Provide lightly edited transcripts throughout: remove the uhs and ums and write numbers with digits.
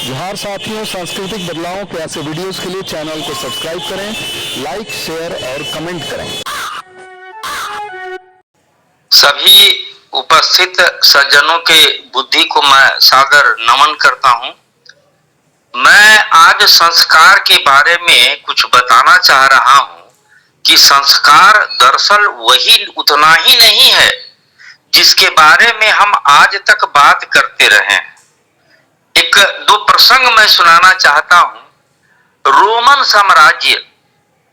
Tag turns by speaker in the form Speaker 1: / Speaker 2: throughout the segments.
Speaker 1: जोहार साथियों, सांस्कृतिक बदलावों के ऐसे वीडियोस के लिए चैनल को सब्सक्राइब करें, लाइक, शेयर और कमेंट करें।
Speaker 2: सभी उपस्थित सज्जनों के बुद्धि को मैं सादर नमन करता हूं। मैं आज संस्कार के बारे में कुछ बताना चाह रहा हूं कि संस्कार दरअसल वही उतना ही नहीं है जिसके बारे में हम आज तक बात करते रहे हैं। एक दो प्रसंग मैं सुनाना चाहता हूं। रोमन साम्राज्य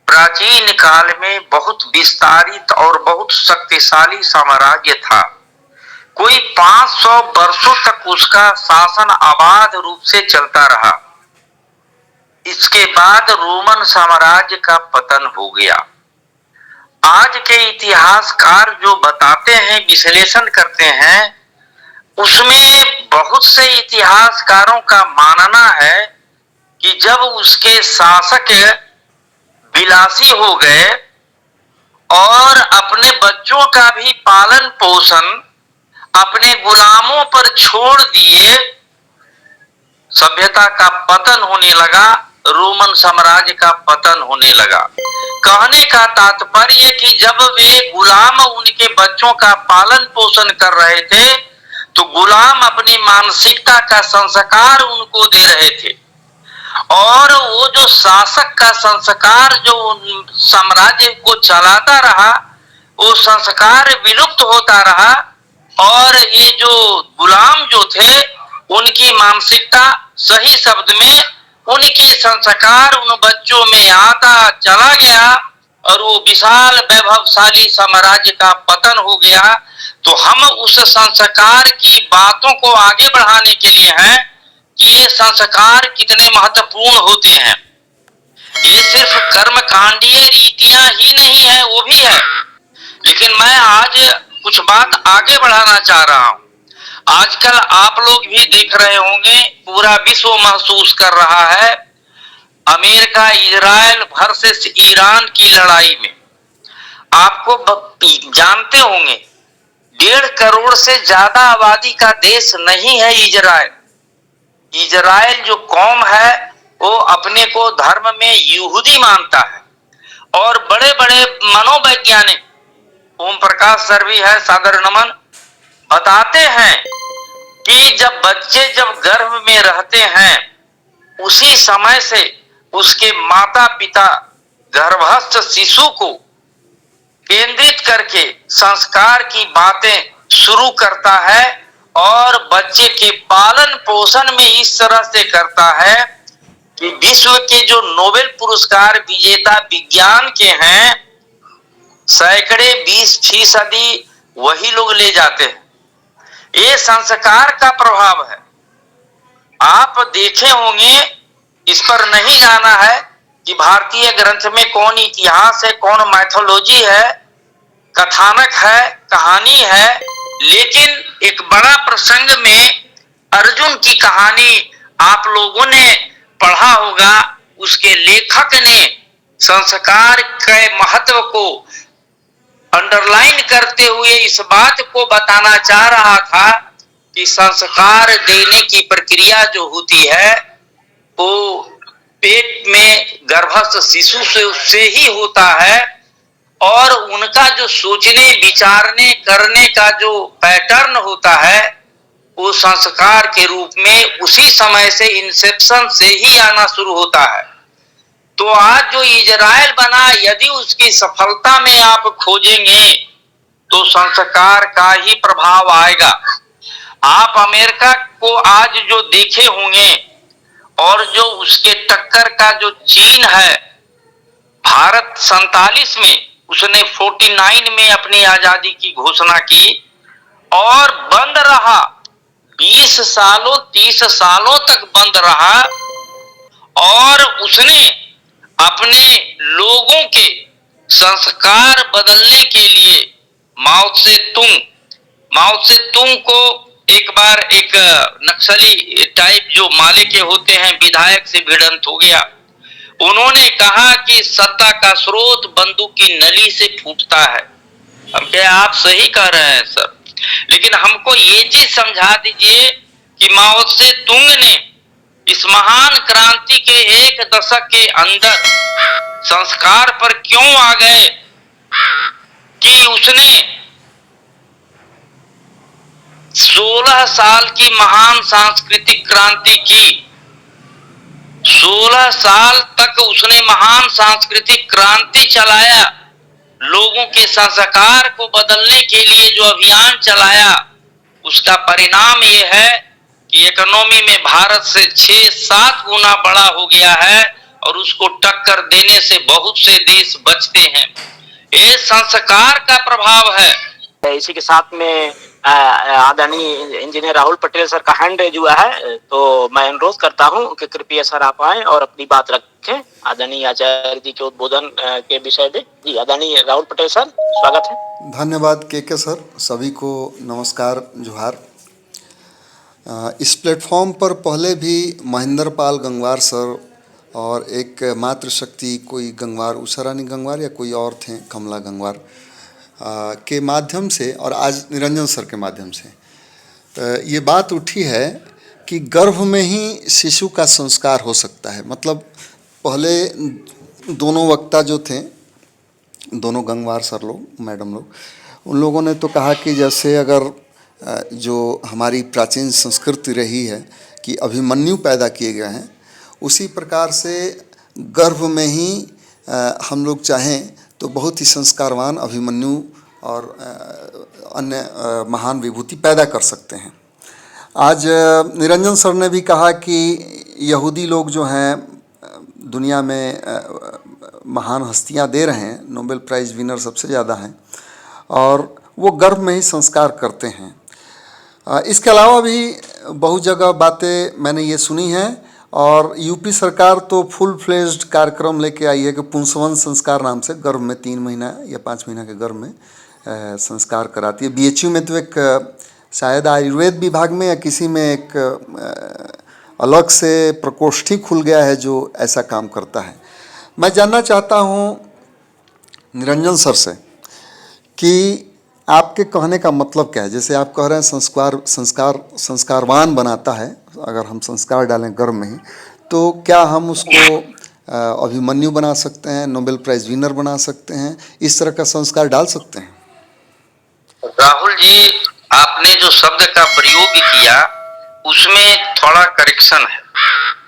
Speaker 2: प्राचीन काल में बहुत विस्तारित और बहुत शक्तिशाली साम्राज्य था। कोई 500 वर्षों तक उसका शासन अबाध रूप से चलता रहा। इसके बाद रोमन साम्राज्य का पतन हो गया। आज के इतिहासकार जो बताते हैं, विश्लेषण करते हैं, उसमें बहुत से इतिहासकारों का मानना है कि जब उसके शासक विलासी हो गए और अपने बच्चों का भी पालन पोषण अपने गुलामों पर छोड़ दिए, सभ्यता का पतन होने लगा, रोमन साम्राज्य का पतन होने लगा। कहने का तात्पर्य कि जब वे गुलाम उनके बच्चों का पालन पोषण कर रहे थे तो गुलाम अपनी मानसिकता का संस्कार उनको दे रहे थे और वो जो शासक का संस्कार जो साम्राज्य को चलाता रहा, वो संस्कार विलुप्त होता रहा और ये जो गुलाम जो थे उनकी मानसिकता, सही शब्द में उनके संस्कार उन बच्चों में आता चला गया और वो विशाल वैभवशाली साम्राज्य का पतन हो गया। तो हम उस संस्कार की बातों को आगे बढ़ाने के लिए हैं कि ये संस्कार कितने महत्वपूर्ण होते हैं। ये सिर्फ कर्मकांडीय रीतियां ही नहीं है, वो भी है, लेकिन मैं आज कुछ बात आगे बढ़ाना चाह रहा हूं। आजकल आप लोग भी देख रहे होंगे, पूरा विश्व महसूस कर रहा है, अमेरिका इजराइल वर्सेस ईरान की लड़ाई में आपको जानते होंगे 1.5 करोड़ से ज्यादा आबादी का देश नहीं है इजराइल। इजराइल जो कौम है वो अपने को धर्म में यहूदी मानता है और बड़े बड़े मनोवैज्ञानिक, ओम प्रकाश सर भी है, सादर नमन, बताते हैं कि जब बच्चे जब गर्भ में रहते हैं उसी समय से उसके माता पिता गर्भस्थ शिशु को केंद्रित करके संस्कार की बातें शुरू करता है और बच्चे के पालन पोषण में इस तरह से करता है कि विश्व के जो नोबेल पुरस्कार विजेता विज्ञान के हैं, सैकड़े 20% वही लोग ले जाते हैं। ये संस्कार का प्रभाव है। आप देखे होंगे, इस पर नहीं जाना है कि भारतीय ग्रंथ में कौन इतिहास है, कौन माइथोलॉजी है, कथानक है, कहानी है, लेकिन एक बड़ा प्रसंग में अर्जुन की कहानी आप लोगों ने पढ़ा होगा। उसके लेखक ने संस्कार के महत्व को अंडरलाइन करते हुए इस बात को बताना चाह रहा था कि संस्कार देने की प्रक्रिया जो होती है वो पेट में गर्भस्थ शिशु से ही होता है और उनका जो सोचने, विचारने, करने का जो पैटर्न होता है वो संस्कार के रूप में उसी समय से, इंसेप्शन से ही आना शुरू होता है। तो आज जो इजराइल बना, यदि उसकी सफलता में आप खोजेंगे तो संस्कार का ही प्रभाव आएगा। आप अमेरिका को आज जो देखे होंगे और जो उसके टक्कर का जो चीन है, भारत 47 में, उसने 49 में अपनी आजादी की घोषणा की और बंद रहा 20 सालों 30 सालों तक बंद रहा और उसने अपने लोगों के संस्कार बदलने के लिए माओ से तुंग को एक बार एक नक्सली टाइप जो माले के होते हैं विधायक से भिड़ंत हो गया। उन्होंने कहा कि सत्ता का स्रोत बंदूक की नली से फूटता है। हम कहे आप सही कह रहे हैं सर, लेकिन हमको ये चीज समझा दीजिए कि माओ से तुंग ने इस महान क्रांति के एक दशक के अंदर संस्कार पर क्यों आ गए कि उसने 16 साल की महान सांस्कृतिक क्रांति की। 16 साल तक उसने महान सांस्कृतिक क्रांति चलाया, लोगों के संस्कार को बदलने के लिए जो अभियान चलाया, उसका परिणाम ये है कि इकोनॉमी में भारत से 6-7 गुना बड़ा हो गया है और उसको टक्कर देने से बहुत से देश बचते हैं। ये संस्कार का प्रभाव है।
Speaker 3: इसी के साथ में आदरणीय इंजीनियर राहुल पटेल सर का हैंड रेज हुआ है, तो मैं अनुरोध करता हूं कि कृपया सर आप आए और अपनी बात रखें आदरणीय आचार्य जी के उद्बोधन के विषय में। जी आदरणीय राहुल पटेल सर, स्वागत है।
Speaker 4: धन्यवाद के सर, सभी को नमस्कार, जोहार। इस प्लेटफॉर्म पर पहले भी महेंद्र पाल गंगवार सर और एक मातृशक्ति कोई गंगवार, उषा रानी गंगवार या कोई और थे, कमला गंगवार के माध्यम से और आज निरंजन सर के माध्यम से ये बात उठी है कि गर्भ में ही शिशु का संस्कार हो सकता है। मतलब पहले दोनों वक्ता जो थे, दोनों गंगवार सर लोग, मैडम लोग, उन लोगों ने तो कहा कि जैसे अगर जो हमारी प्राचीन संस्कृति रही है कि अभिमन्यु पैदा किए गए हैं, उसी प्रकार से गर्भ में ही हम लोग चाहें तो बहुत ही संस्कारवान अभिमन्यु और अन्य महान विभूति पैदा कर सकते हैं। आज निरंजन सर ने भी कहा कि यहूदी लोग जो हैं दुनिया में महान हस्तियां दे रहे हैं, नोबेल प्राइज़ विनर सबसे ज़्यादा हैं, और वो गर्भ में ही संस्कार करते हैं। इसके अलावा भी बहुत जगह बातें मैंने ये सुनी हैं और यूपी सरकार तो फुल फ्लेज्ड कार्यक्रम लेके आई है कि पुंसवन संस्कार नाम से गर्भ में 3 महीना या 5 महीना के गर्भ में संस्कार कराती है। बीएचयू में तो एक शायद आयुर्वेद विभाग में या किसी में एक अलग से प्रकोष्ठ ही खुल गया है जो ऐसा काम करता है। मैं जानना चाहता हूँ निरंजन सर से कि आपके कहने का मतलब क्या है। जैसे आप कह रहे हैं संस्कारवान बनाता है, अगर हम संस्कार डालें गर्भ में ही, तो क्या हम उसको अभिमन्यु बना सकते हैं, नोबेल प्राइज़ विनर बना सकते हैं, इस तरह का संस्कार डाल सकते हैं?
Speaker 2: राहुल जी, आपने जो शब्द का प्रयोग किया उसमें थोड़ा करेक्शन है।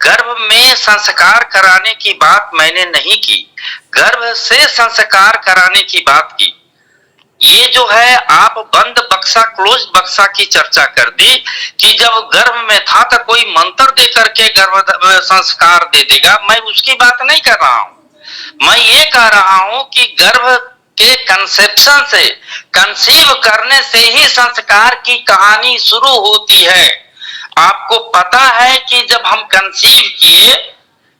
Speaker 2: गर्भ में संस्कार कराने की बात मैंने नहीं की, गर्भ से संस्कार कराने की बात की। ये जो है आप बंद बक्सा, क्लोज बक्सा की चर्चा कर दी कि जब गर्भ में था तो कोई मंत्र दे करके गर्भ संस्कार दे देगा। मैं उसकी बात नहीं कर रहा हूं, मैं ये कह रहा हूं कि गर्भ के कंसेप्शन से, कंसीव करने से ही संस्कार की कहानी शुरू होती है। आपको पता है कि जब हम कंसीव किए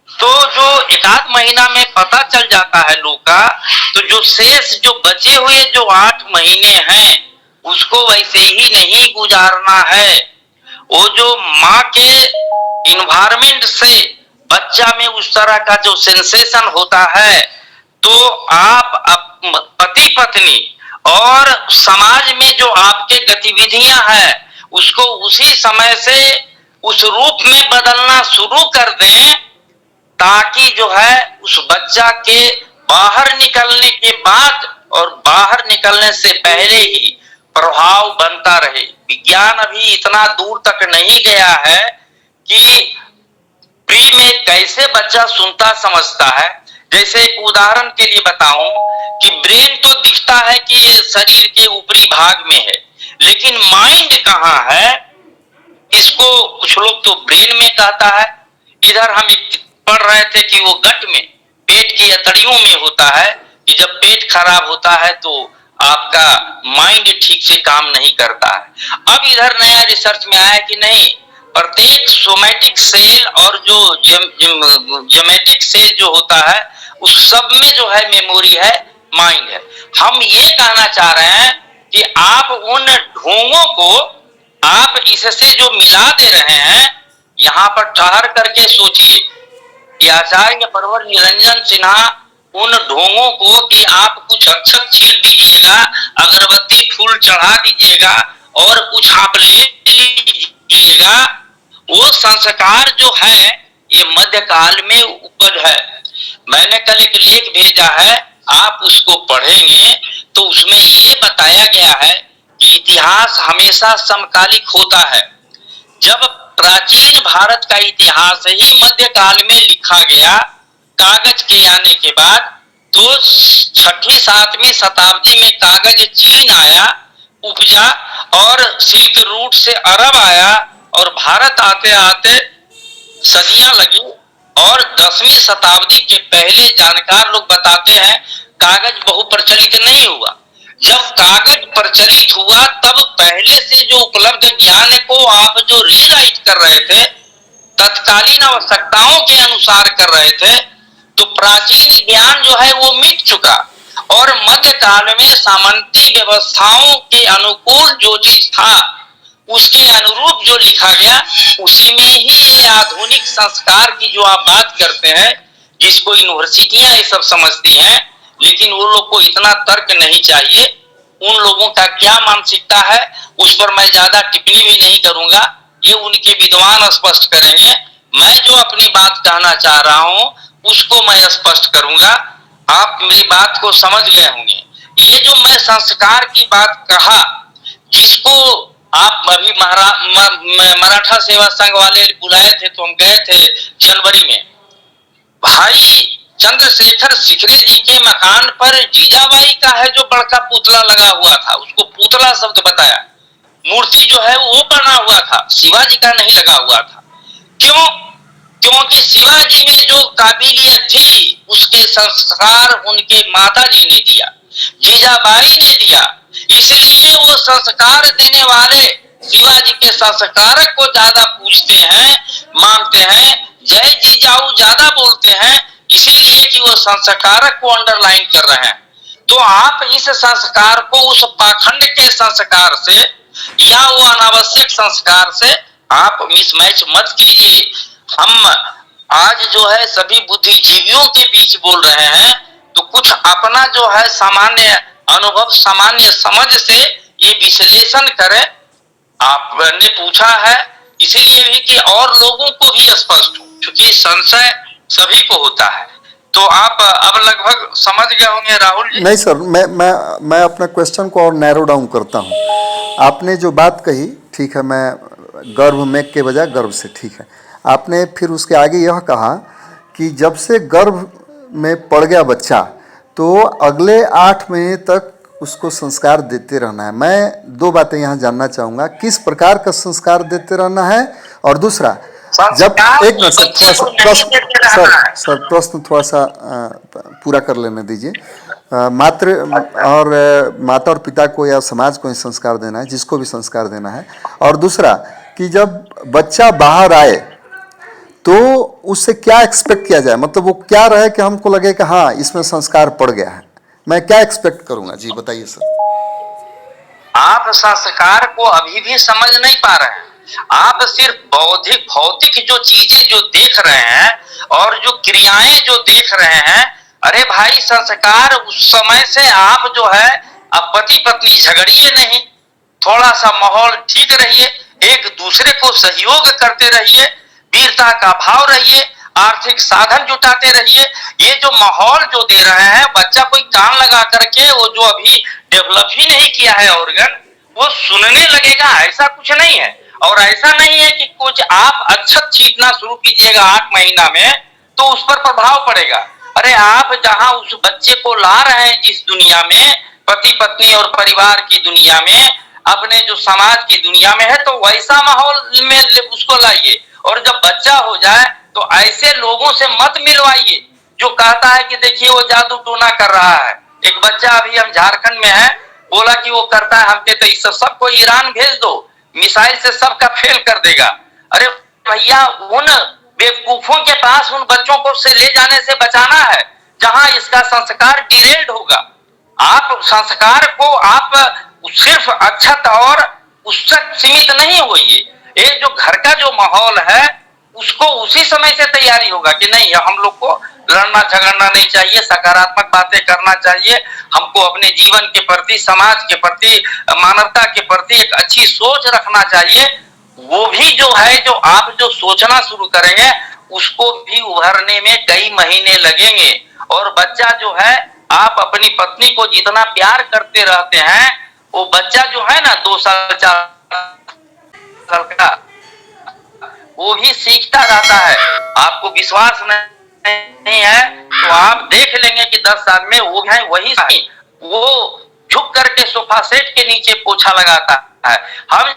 Speaker 2: तो जो 1-8 महीना में पता चल जाता है लोग का, तो जो शेष जो बचे हुए जो 8 महीने हैं उसको वैसे ही नहीं गुजारना है। वो जो माँ के इन्वायरमेंट से बच्चा में उस तरह का जो सेंसेशन होता है, तो आप पति पत्नी और समाज में जो आपके गतिविधियां हैं उसको उसी समय से उस रूप में बदलना शुरू कर दें, ताकि जो है उस बच्चा के बाहर निकलने के बाद और बाहर निकलने से पहले ही प्रभाव बनता रहे। विज्ञान अभी इतना दूर तक नहीं गया है कि प्री में कैसे बच्चा सुनता समझता है। जैसे एक उदाहरण के लिए बताऊं कि ब्रेन तो दिखता है कि ये शरीर के ऊपरी भाग में है, लेकिन माइंड कहाँ है, इसको कुछ लोग तो ब्रेन में कहता है। इधर हम पढ़ रहे थे कि वो गट में, पेट की अतड़ियों में होता है कि जब पेट खराब होता है तो आपका माइंड ठीक से काम नहीं करता है। अब इधर नया रिसर्च में आया कि नहीं, प्रत्येक सोमैटिक सेल और जो जेनेटिक सेल जो होता है उस सब में जो है मेमोरी है, माइंड है। हम ये कहना चाह रहे हैं कि आप उन ढोंगों को आप इससे जो मिला दे रहे हैं, यहाँ पर ठहर करके सोचिए कि आचार्य परवर निरंजन सिन्हा उन ढोंगों को कि आप कुछ अक्षत छील दीजिएगा, अगरबत्ती फूल चढ़ा दीजिएगा और कुछ आप ले लीजिएगा, वो संस्कार जो है ये मध्यकाल में उपज है। मैंने कल एक लेख भेजा है, आप उसको पढ़ेंगे तो उसमें ये बताया गया है कि इतिहास हमेशा समकालिक होता है। जब प्राचीन भारत का इतिहास ही मध्यकाल में लिखा गया कागज के आने के बाद, तो 6वीं 7वीं शताब्दी में कागज चीन आया, उपजा, और सिल्क रूट से अरब आया, और भारत आते आते सदियां लगी। और 10वीं शताब्दी के पहले जानकार लोग बताते हैं कागज बहुप्रचलित नहीं हुआ। जब कागज प्रचलित हुआ तब पहले से जो उपलब्ध ज्ञान को आप जो रीराइट कर रहे थे, तत्कालीन आवश्यकताओं के अनुसार कर रहे थे, तो प्राचीन ज्ञान जो है वो मिट चुका। और मध्यकाल में सामंती व्यवस्थाओं के अनुकूल जो चीज था उसके अनुरूप जो लिखा गया, उसी में ही ये आधुनिक संस्कार की जो आप बात करते हैं, जिसको यूनिवर्सिटियां ये सब समझती हैं, लेकिन वो लोग को इतना तर्क नहीं चाहिए। उन लोगों का क्या मानसिकता है उस पर मैं ज्यादा टिप्पणी भी नहीं करूंगा, ये उनके विद्वान स्पष्ट करेंगे। मैं जो अपनी बात कहना चाह रहा हूं उसको मैं स्पष्ट करूंगा, आप मेरी बात को समझ गए होंगे। ये जो मैं संस्कार की बात कहा, जिसको आप अभी मराठा सेवा संघ वाले बुलाए थे तो हम गए थे जनवरी में। भाई चंद्रशेखर सिकरे जी के मकान पर जीजाबाई का है जो बड़का पुतला लगा हुआ था, उसको पुतला शब्द बताया। मूर्ति जो है वो बना हुआ था, शिवाजी का नहीं लगा हुआ था। क्यों? क्योंकि शिवाजी में जो काबिलियत थी उसके संस्कार उनके माता जी ने दिया, जीजाबाई ने दिया। इसलिए वो संस्कार देने वाले शिवाजी के संस्कारक को ज्यादा पूछते हैं, मानते हैं, जय जी जाऊ ज्यादा बोलते हैं, इसीलिए कि वो संस्कारक को अंडरलाइन कर रहे हैं। तो आप इस संस्कार को उस पाखंड के संस्कार से या वो अनावश्यक संस्कार से आप मिसमैच मत कीजिए। हम आज जो है सभी बुद्धिजीवियों के बीच बोल रहे हैं, तो कुछ अपना जो है सामान्य अनुभव, सामान्य समझ से ये विश्लेषण करें। आपने पूछा है इसीलिए भी कि और लोगों को भी स्पष्ट हो, क्योंकि संशय सभी को होता है। तो आप अब लगभग समझ गए होंगे राहुल जी।
Speaker 4: नहीं सर, मैं अपना क्वेश्चन को और नैरो डाउन करता हूँ। आपने जो बात कही ठीक है, मैं गर्भ में के बजाय गर्भ से, ठीक है। आपने फिर उसके आगे यह कहा कि जब से गर्भ में पड़ गया बच्चा तो अगले 8 महीने तक उसको संस्कार देते रहना है। मैं 2 बातें यहाँ जानना चाहूँगा, किस प्रकार का संस्कार देते रहना है, और दूसरा जब एक मिनट सर प्रश्न थोड़ा सा पूरा कर लेने दीजिए। माता और पिता को या समाज को ही संस्कार देना है, जिसको भी संस्कार देना है। और दूसरा कि जब बच्चा बाहर आए तो उससे क्या एक्सपेक्ट किया जाए, मतलब वो क्या रहे कि हमको लगे कि हाँ इसमें संस्कार पड़ गया है, मैं क्या एक्सपेक्ट करूंगा? जी बताइए सर।
Speaker 2: आप संस्कार को अभी भी समझ नहीं पा रहे हैं। आप सिर्फ बौद्धिक भौतिक जो चीजें जो देख रहे हैं और जो क्रियाएं जो देख रहे हैं, अरे भाई संस्कार उस समय से आप जो है अब पति पत्नी झगड़िए नहीं, थोड़ा सा माहौल ठीक रहिए, एक दूसरे को सहयोग करते रहिए, वीरता का भाव रहिए, आर्थिक साधन जुटाते रहिए। ये जो माहौल जो दे रहे हैं, बच्चा कोई कान लगा करके वो जो अभी डेवलप ही नहीं किया है ऑर्गन, वो सुनने लगेगा, ऐसा कुछ नहीं है। और ऐसा नहीं है कि कुछ आप अक्षत छींटना शुरू कीजिएगा 8 महीना में तो उस पर प्रभाव पड़ेगा। अरे आप जहां उस बच्चे को ला रहे हैं जिस दुनिया में, पति पत्नी और परिवार की दुनिया में, अपने जो समाज की दुनिया में है, तो वैसा माहौल में उसको लाइए। और जब बच्चा हो जाए तो ऐसे लोगों से मत मिलवाइए जो कहता है कि देखिए वो जादू टोना कर रहा है। एक बच्चा अभी हम झारखंड में है, बोला कि वो करता है, हम कहते हैं सबको ईरान भेज दो, मिसाइल से सबका फेल कर देगा। अरे भैया उन बेवकूफों के पास उन बच्चों को से ले जाने से बचाना है जहां इसका संस्कार डिरेल्ड होगा। आप संस्कार को आप सिर्फ अक्षत और उससे सीमित नहीं होइए। ये जो घर का जो माहौल है उसको उसी समय से तैयारी होगा कि नहीं हम लोग को लड़ना झगड़ना नहीं चाहिए, सकारात्मक बातें करना चाहिए, हमको अपने जीवन के प्रति, समाज के प्रति, मानवता के प्रति एक अच्छी सोच रखना चाहिए। वो भी जो है, जो आप जो सोचना शुरू करेंगे उसको भी उभरने में कई महीने लगेंगे। और बच्चा जो है, आप अपनी पत्नी को जितना प्यार करते रहते हैं, वो बच्चा जो है ना 2 साल 4 साल का, वो भी सीखता रहता है। आपको विश्वास नहीं है तो आप देख लेंगे कि 10 साल में वो है वही, वो झुक करके सोफा सेट के नीचे पोछा लगाता है। हम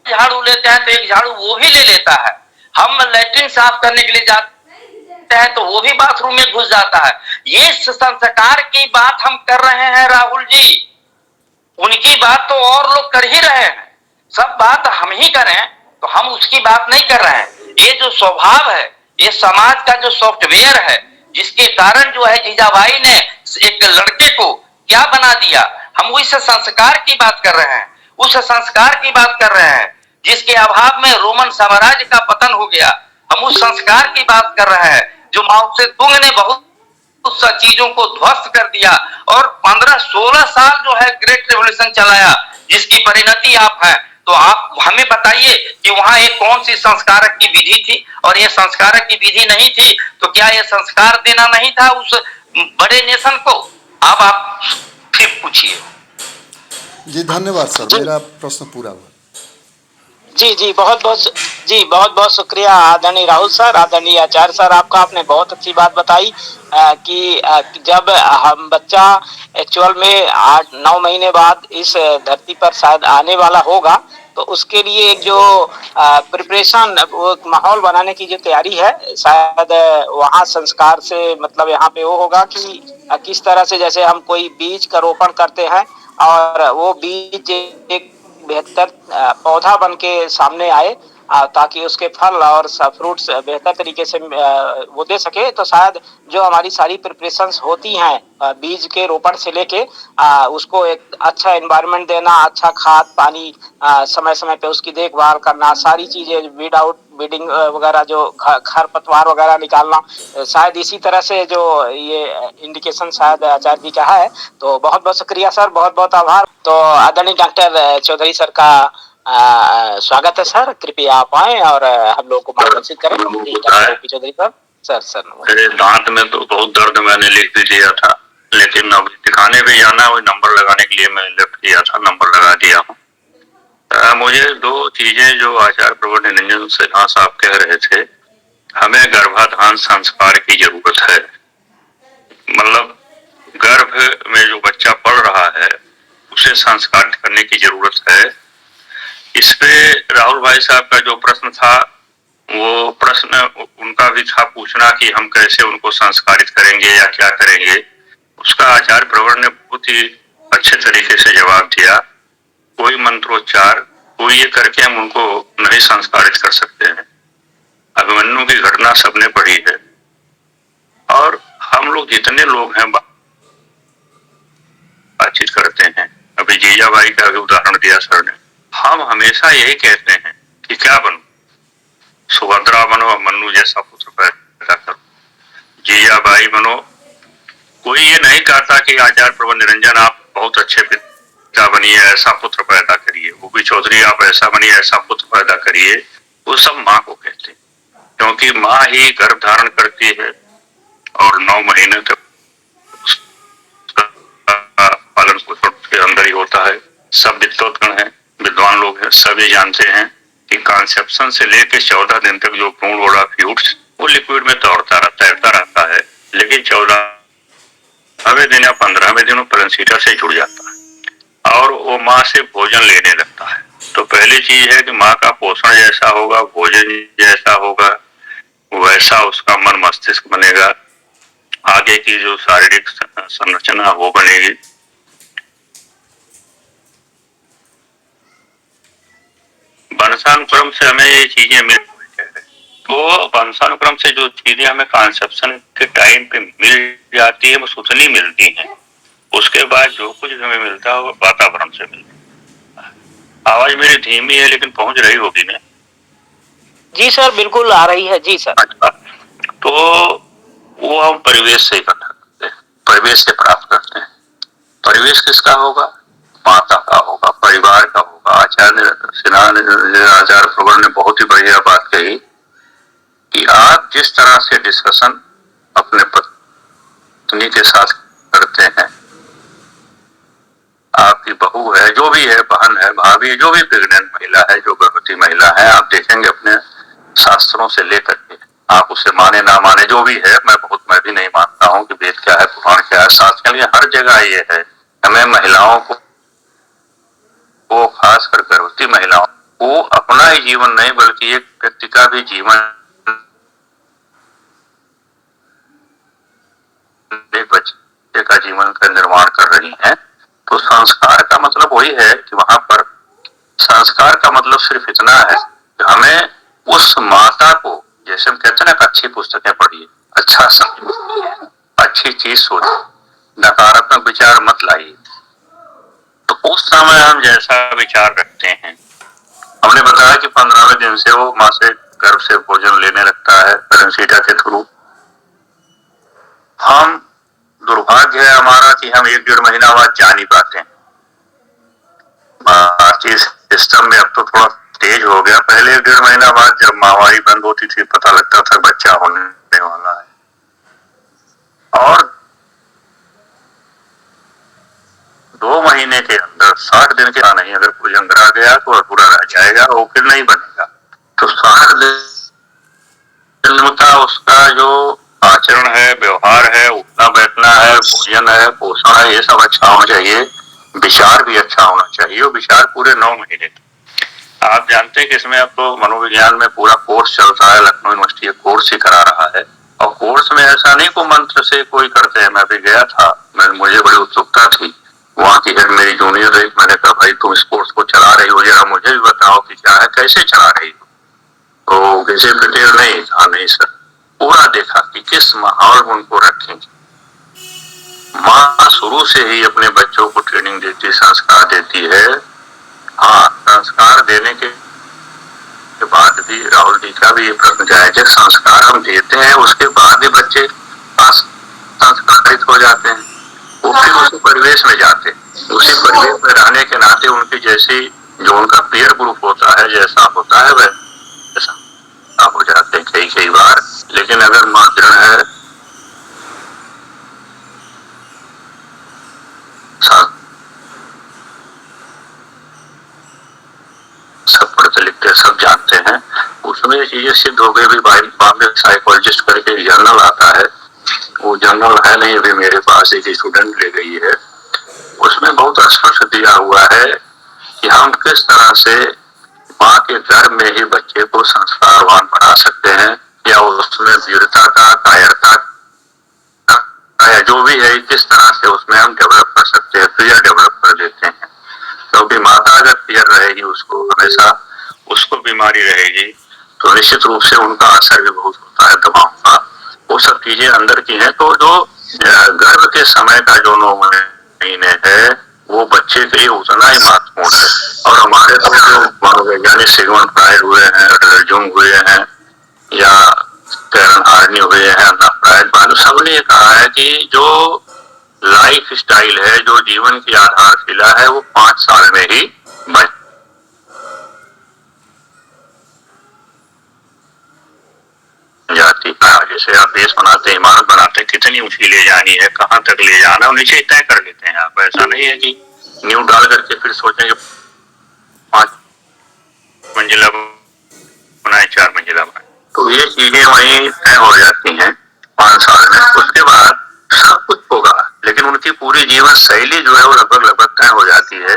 Speaker 2: झाड़ू लेते हैं तो एक झाड़ू वो भी ले लेता है। हम लैट्रिन साफ करने के लिए जाते हैं तो वो भी बाथरूम में घुस जाता है। ये संस्कार की बात हम कर रहे हैं राहुल जी, उनकी बात तो और लोग कर ही रहे हैं। सब बात हम ही करें तो हम उसकी बात नहीं कर रहे हैं। ये जो स्वभाव है, ये समाज का जो सॉफ्टवेयर है, जिसके कारण जो है जीजाबाई ने एक लड़के को क्या बना दिया, हम उस संस्कार की बात कर रहे हैं। उस संस्कार की बात कर रहे हैं जिसके अभाव में रोमन साम्राज्य का पतन हो गया। हम उस संस्कार की बात कर रहे हैं जो माओ से तुंग ने बहुत चीजों को ध्वस्त कर दिया और 15-16 साल जो है ग्रेट रेवोल्यूशन चलाया, जिसकी परिणति आप हैं। तो आप हमें बताइए कि वहां एक कौन सी संस्कारक की विधि थी, और ये संस्कारक की विधि नहीं थी तो क्या ये संस्कार देना नहीं था उस बड़े नेशन को? अब आप फिर पूछिए।
Speaker 4: जी धन्यवाद सर, मेरा प्रश्न पूरा हुआ।
Speaker 3: जी बहुत बहुत शुक्रिया आदरणीय राहुल सर, आदरणीय आचार्य सर, आपका आपने बहुत अच्छी बात बताई कि जब हम बच्चा एक्चुअल में 8-9 महीने बाद इस धरती पर शायद आने वाला होगा, तो उसके लिए एक जो प्रिपरेशन, वो माहौल बनाने की जो तैयारी है, शायद वहाँ संस्कार से मतलब यहाँ पे वो होगा कि किस तरह से जैसे हम कोई बीज का रोपण करते हैं और वो बीज एक बेहतर पौधा बन के सामने आए, ताकि उसके फल और फ्रूट्स बेहतर तरीके से वो दे सके। तो शायद जो हमारी सारी प्रिपरेशंस होती हैं बीज के रोपण से लेके उसको एक अच्छा एनवायरनमेंट देना, अच्छा खाद पानी समय समय पे उसकी देखभाल करना, सारी चीजें बीडिंग वगैरह, जो खरपतवार वगैरह निकालना, शायद इसी तरह से जो ये इंडिकेशन शायद आचार्य जी का है। तो बहुत बहुत शुक्रिया सर, बहुत बहुत आभार। तो आदरणीय डॉक्टर चौधरी सर का स्वागत है सर, कृपया आप आए और हम लोग को मार्गदर्शित करें। चौधरी सर सर
Speaker 5: मेरे दांत में तो बहुत दर्द, मैंने लिख भी दिया था, लेकिन अब दिखाने भी जाना, वही नंबर लगाने के लिए मैं लेफ्ट किया था, नंबर लगा दिया हूँ। मुझे 2 चीजें जो आचार्य प्रवर निरंजन सिन्हा साहब कह रहे थे, हमें गर्भाधान संस्कार की जरूरत है। मतलब गर्भ में जो बच्चा पढ़ रहा है उसे संस्कार करने की जरूरत है। इस पे राहुल भाई साहब का जो प्रश्न था, वो प्रश्न उनका भी था पूछना कि हम कैसे उनको संस्कारित करेंगे या क्या करेंगे। उसका आचार्य प्रवर ने बहुत ही अच्छे तरीके से जवाब दिया। कोई मंत्रोच्चार, कोई ये करके हम उनको नहीं संस्कारित कर सकते हैं। अभिमन्यु की घटना सबने पढ़ी है, और हम लोग जितने लोग हैं बातचीत करते हैं, अभी जीजाबाई का भी उदाहरण दिया सर ने, हम हमेशा यही कहते हैं कि क्या बनो, सुभद्रा बनो, मन्नू जैसा पुत्र पैदा करो, जीजाबाई बनो। कोई ये नहीं कहता कि आचार्य प्रवर निरंजन आप बहुत अच्छे पिता बनिए, ऐसा पुत्र पैदा करिए, वो भी चौधरी आप ऐसा बनिए, ऐसा पुत्र पैदा करिए। वो सब माँ को कहते हैं, क्योंकि माँ ही गर्भ धारण करती है और 9 महीने तक पालन पोषण के अंदर ही होता है। सब विद्वतगण हैं, विद्वान लोग हैं, सभी जानते हैं कि कंसेप्शन से लेकर 14 दिन तक जो भ्रूण ओड़ा फ्यूट्स वो लिक्विड में तैरता रहता है, लेकिन 14वें दिन या 15वें दिन वो प्लेसेंटा से जुड़ जाता है और वो माँ से भोजन लेने लगता है। तो पहली चीज है कि माँ का पोषण जैसा होगा, भोजन जैसा होगा, वैसा उसका मन मस्तिष्क बनेगा, आगे की जो शारीरिक संरचना वो बनेगी। वंशानुक्रम से हमें ये चीजें मिल, तो वंशानुक्रम से जो चीजें हमें कंसेप्शन के टाइम पे मिल जाती है, वो उतनी मिलती हैं। उसके बाद जो कुछ हमें मिलता है वो वातावरण से मिलता है। आवाज मेरी धीमी है लेकिन पहुंच रही होगी ना?
Speaker 3: जी सर, बिल्कुल आ रही है जी सर।
Speaker 5: अच्छा, तो वो हम परिवेश से इकट्ठा करते हैं, परिवेश से प्राप्त करते हैं। परिवेश किसका होगा? माता का होगा, परिवार का होगा। आचार्य प्रवर ने बहुत ही बढ़िया बात कही कि आप जिस तरह से डिस्कशन अपने पत्नी के साथ करते हैं, आपकी बहू है, जो भी है, बहन है, भाभी है, जो भी प्रेग्नेंट महिला है, जो गर्भवती महिला है, आप देखेंगे अपने शास्त्रों से लेकर के, आप उसे माने ना माने जो भी है, मैं भी नहीं मानता हूँ कि वेद क्या है, पुराण क्या है, शास्त्र के लिए हर जगह ये है, हमें महिलाओं को खासकर गर्भवती महिलाओं को अपना ही जीवन नहीं बल्कि एक व्यक्ति का भी जीवन, एक बच्चे का जीवन का निर्माण कर रही हैं। तो संस्कार का मतलब वही है कि वहां पर संस्कार का मतलब सिर्फ इतना है कि हमें उस माता को, जैसे हम कहते हैं ना, अच्छी पुस्तकें पढ़िए, अच्छा समझिए, अच्छी चीज सोचिए, नकारात्मक विचार मत लाइए। तो उस समय हम जैसा विचार रखते हैं, हमने बताया कि 15वें दिन से वो माँ से गर्भ से भोजन लेने लगता है पेरेंसीटा के थ्रू। हम दुर्भाग्य है हमारा कि हम 1-1.5 महीना बाद जा नहीं पाते हैं। भारतीय सिस्टम में अब तो थोड़ा तेज हो गया, पहले 1-1.5 महीना बाद जब माहवारी बंद होती थी पता लगता था बच्चा होने वाला है, और 2 महीने के अंदर 60 दिन के नहीं, अगर कोई अंगरा गया तो अधूरा रह जाएगा, वो फिर नहीं बनेगा। तो 60 दिन का उसका जो आचरण है, व्यवहार है, उठना बैठना है, भोजन है, पोषण है, ये सब अच्छा होना चाहिए, विचार भी अच्छा होना चाहिए, और विचार पूरे 9 महीने। आप जानते हैं कि इसमें अब तो मनोविज्ञान में पूरा कोर्स चलता है, लखनऊ यूनिवर्सिटी कोर्स ही करा रहा है, और कोर्स में ऐसा नहीं को मंत्र से कोई करते हैं। मैं भी गया था, मुझे बड़ी उत्सुकता थी, वहाँ की हेड मेरी जूनियर रही, मैंने कहा भाई तुम स्पोर्ट्स को चला रही हो, जरा मुझे भी बताओ कि क्या है, कैसे चला रही हो। तो किसी प्रिपेयर नहीं था, नहीं सर, पूरा देखा कि किस माहौल में उनको रखेंगे। माँ शुरू से ही अपने बच्चों को ट्रेनिंग देती, संस्कार देती है। हाँ, संस्कार देने के बाद भी राहुल जी का भी ये प्रश्न जायज है, संस्कार हम देते हैं उसके बाद भी बच्चे संस्कारित हो जाते हैं, वो फिर उसी परिवेश में जाते हैं, उसी परिवेश में रहने के नाते उनकी जैसी जो उनका पीयर ग्रुप होता है, जैसा होता है वैसा हो जाते हैं कई बार। लेकिन अगर माँ दृढ़ है, सब पढ़ते लिखते सब जानते हैं, उसमें ये चीजें सिद्ध हो गई भी। बाद में साइकोलॉजिस्ट करके जर्नल आता है, वो जर्नल है नहीं अभी मेरे पास, एक स्टूडेंट ले गई है, उसमें बहुत स्पष्ट दिया हुआ है कि हम किस तरह से माँ के गर्भ में ही बच्चे को संस्कारवान बना सकते हैं, या उसमें वीरता का, कायरता का, या जो भी है, किस तरह से उसमें हम डेवलप कर सकते हैं, क्रिया डेवलप कर देते हैं। क्योंकि माता अगर क्लियर रहेगी, उसको हमेशा उसको बीमारी रहेगी, तो निश्चित रूप से उनका असर भी बहुत होता है दवाओं का, वो सब चीजें अंदर की हैं। तो जो गर्भ के समय का जो 9 महीने है, वो बच्चे के लिए उतना ही महत्वपूर्ण है। और हमारे तो जो मनोवैज्ञानिक सिगमंड फ्रायड हुए हैं, एडलर जंग हुए हैं, या कैरन हार्नी हुए हैं, अन्ना फ्रायड, सबने ये कहा है कि जो लाइफ स्टाइल है, जो जीवन की आधारशिला है, वो 5 साल में ही बन जाती है। जैसे आप देश बनाते हैं, इमारत बनाते हैं, कितनी ऊंची ले जानी है, कहाँ तक ले जाना, और नीचे तय कर लेते हैं आप। ऐसा नहीं है कि नींव डाल करके फिर सोचेंगे 5 मंजिला बनाए, 4 मंजिला बनाए। तो ये चीजें वहीं तय हो जाती हैं 5 साल में। उसके बाद सब कुछ होगा, लेकिन उनकी पूरी जीवन शैली जो है वो लगभग तय हो जाती है।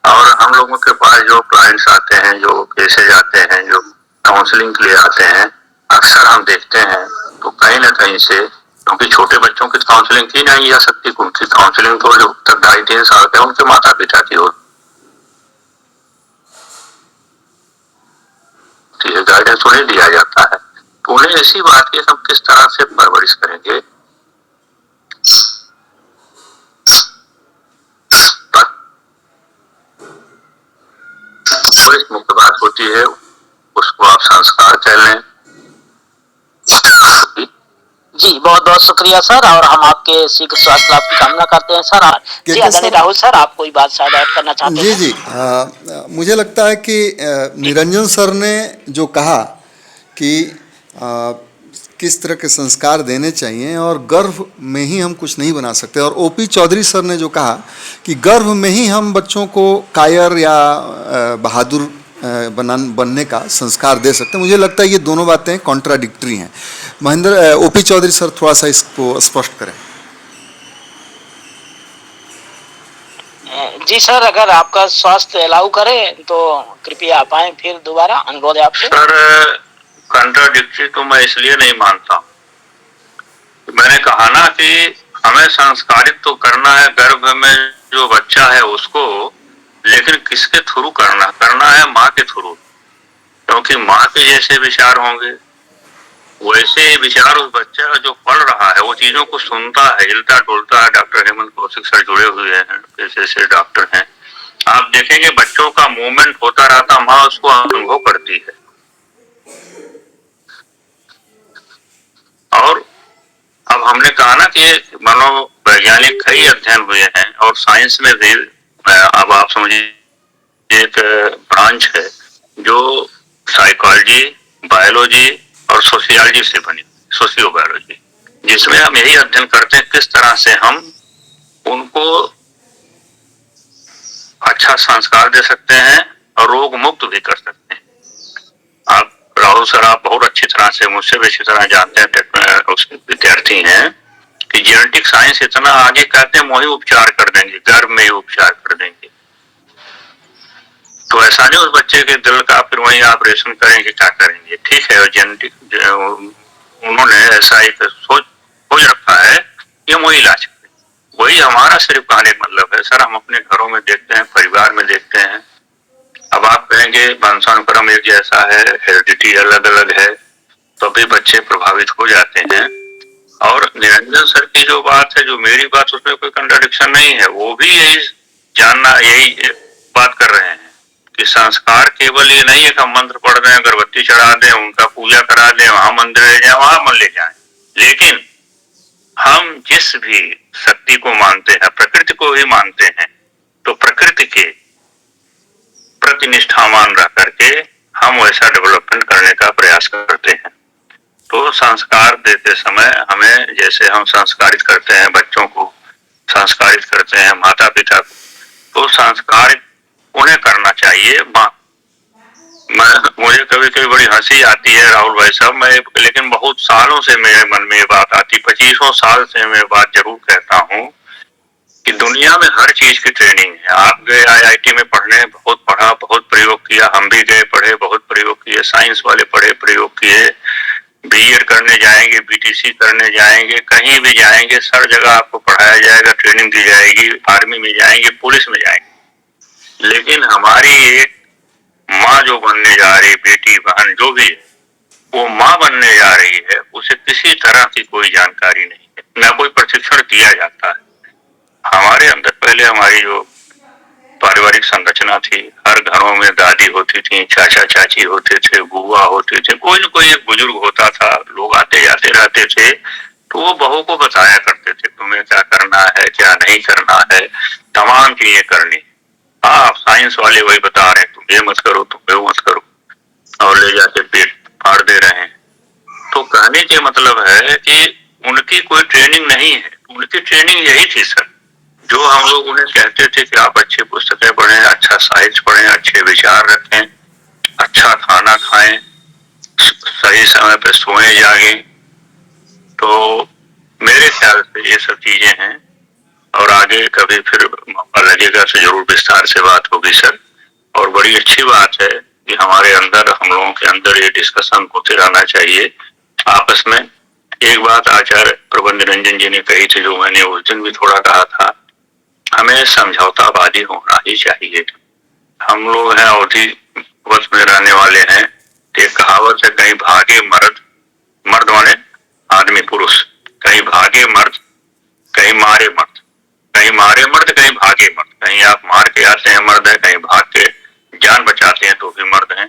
Speaker 5: और हम लोगों के पास जो क्लाइंट्स आते हैं, जो केसेज आते हैं, जो काउंसलिंग के लिए आते हैं, अक्सर हम देखते हैं तो कहीं ना कहीं से, क्योंकि छोटे बच्चों की काउंसलिंग की नहीं जा सकती, उनकी काउंसलिंग तो जो तक 2.5-3 साल के उनके माता पिता की होती है, गाइडेंस उन्हें दिया जाता है। तो उन्हें ऐसी बात है, हम किस तरह से परवरिश करेंगे, मुख्य बात होती है, उसको आप संस्कार कह लें।
Speaker 3: जी, बहुत बहुत शुक्रिया सर, और हम आपके शीघ्र स्वास्थ्य लाभ की कामना करते हैं सर। जी
Speaker 4: के
Speaker 3: आदरणीय
Speaker 4: सर?
Speaker 3: राहुल सर, आप कोई बात शायद ऐड करना चाहते
Speaker 4: जी
Speaker 3: हैं?
Speaker 4: जी, मुझे लगता है कि निरंजन सर ने जो कहा कि किस तरह के संस्कार देने चाहिए और गर्भ में ही हम कुछ नहीं बना सकते, और ओपी चौधरी सर ने जो कहा कि गर्भ में ही हम बच्चों को कायर या बहादुर बनने का संस्कार दे सकते हैं। मुझे लगता है ये दोनों बातें कॉन्ट्राडिक्टरी हैं। महेंद्र, ओपी चौधरी सर थोड़ा सा इसको स्पष्ट करें।
Speaker 3: जी सर, अगर आपका स्वास्थ्य अलाउ करे तो कृपया आप आए, फिर दोबारा अनुरोध है आपसे।
Speaker 5: सर, कंट्राडिक्टरी तो मैं इसलिए नहीं मानता हूँ, मैंने कहा ना कि हमें संस्कारित तो करना है गर्भ में जो बच्चा है उसको, लेकिन किसके थ्रू करना है माँ के थ्रू, क्योंकि माँ के जैसे विचार होंगे वैसे विचार उस बच्चा जो पढ़ रहा है वो चीजों को सुनता है, हिलता डुलता है। डॉक्टर हेमंत कौशिक सर जुड़े हुए हैं, ऐसे डॉक्टर हैं, आप देखेंगे बच्चों का मूवमेंट होता रहता, माँ उसको अनुभव करती है। और अब हमने कहा ना कि मनोवैज्ञानिक कई अध्ययन हुए हैं और साइंस में भी, अब आप समझिए एक ब्रांच है जो साइकोलॉजी, बायोलॉजी और सोशियोलॉजी से बनी, सोशियो बायोलॉजी, जिसमें हम यही अध्ययन करते हैं किस तरह से हम उनको अच्छा संस्कार दे सकते हैं और रोग मुक्त भी कर सकते हैं। आप राहुल सर, आप बहुत अच्छी तरह से, मुझसे भी अच्छी तरह जानते हैं, उसके विद्यार्थी हैं कि जेनेटिक साइंस इतना आगे, कहते हैं वही उपचार कर देंगे, गर्भ में ही उपचार कर देंगे। तो ऐसा नहीं उस बच्चे के दिल का फिर वही ऑपरेशन करेंगे, क्या करेंगे? ठीक है, जेनेटिक उन्होंने ऐसा एक सोच रखा है कि हम वही इलाज करें। वही हमारा सिर्फ कहने का मतलब है सर, हम अपने घरों में देखते हैं, परिवार में देखते हैं। अब आप कहेंगे वंशानुक्रम एक जैसा है, हेरिडिटी अलग अलग है, तो भी बच्चे प्रभावित हो जाते हैं। और निरंजन सर की जो बात है, जो मेरी बात, उसमें कोई कंट्राडिक्शन नहीं है। वो भी यही बात कर रहे हैं कि संस्कार केवल ये नहीं है कि हम मंत्र पढ़ दें, अगरबत्ती चढ़ा दें, उनका पूजा करा दें, वहां मंदिर ले जाए, वहां मन ले जाए, लेकिन हम जिस भी शक्ति को मानते हैं, प्रकृति को ही मानते हैं, तो प्रकृति के प्रति निष्ठावान रह करके हम वैसा डेवलपमेंट करने का प्रयास करते हैं। तो संस्कार देते समय हमें, जैसे हम संस्कारित करते हैं बच्चों को, संस्कारित करते हैं माता पिता को, तो संस्कार उन्हें करना चाहिए। मुझे कभी कभी बड़ी हंसी आती है राहुल भाई साहब, लेकिन बहुत सालों से मेरे मन में ये बात आती, 25 साल से मैं बात जरूर कहता हूँ कि दुनिया में हर चीज की ट्रेनिंग है। आप गए IIT में पढ़ने, बहुत पढ़ा, बहुत प्रयोग किया, हम भी गए पढ़े, बहुत प्रयोग किए, साइंस वाले पढ़े, प्रयोग किए, BEd करने जाएंगे, BTC करने जाएंगे, कहीं भी जाएंगे, हर जगह आपको पढ़ाया जाएगा, ट्रेनिंग दी जाएगी, आर्मी में जाएंगे, पुलिस में जाएंगे, लेकिन हमारी एक माँ जो बनने जा रही, बेटी बहन जो भी है, वो माँ बनने जा रही है, उसे किसी तरह की कोई जानकारी नहीं है, न कोई प्रशिक्षण दिया जाता है। हमारे अंदर पहले हमारी जो पारिवारिक संरचना थी, हर घरों में दादी होती थी, चाचा चाची होते थे, बुआ होते थे, कोई न कोई एक बुजुर्ग होता था, लोग आते जाते रहते थे, तो वो बहू को बताया करते थे तुम्हें क्या करना है, क्या नहीं करना है, तमाम चीजें करनी। हाँ, साइंस वाले वही बता रहे हैं, तुम ये मत करो, तुम वो मत करो, और ले जाके पेट फाड़ दे रहे हैं। तो कहने के मतलब है कि उनकी कोई ट्रेनिंग नहीं है, उनकी ट्रेनिंग यही थी सर, जो हम लोग उन्हें कहते थे कि आप अच्छी पुस्तकें पढ़ें, अच्छा साहित्य पढ़ें, अच्छे विचार रखें, अच्छा खाना खाएं, सही समय पे सोएं जागें। तो मेरे ख्याल से ये सब चीजें हैं, और आगे कभी फिर मौका लगेगा तो जरूर विस्तार से बात होगी सर। और बड़ी अच्छी बात है कि हमारे अंदर, हम लोगों के अंदर ये डिस्कशन होते रहना चाहिए आपस में। एक बात आचार्य प्रबंध निरंजन जी ने कही थी, जो मैंने उस दिन भी थोड़ा कहा था, हमें समझौतावादी होना ही चाहिए। हम लोग हैं, अवधि वश में रहने वाले हैं, एक कहावत है, कहीं भागे मर्द, मर्द माने आदमी पुरुष, कहीं भागे मर्द, कहीं मारे मर्द, कहीं मारे मर्द, कहीं भागे मर्द, कहीं आप मार के आते हैं मर्द है, कहीं भाग के जान बचाते हैं तो भी मर्द हैं।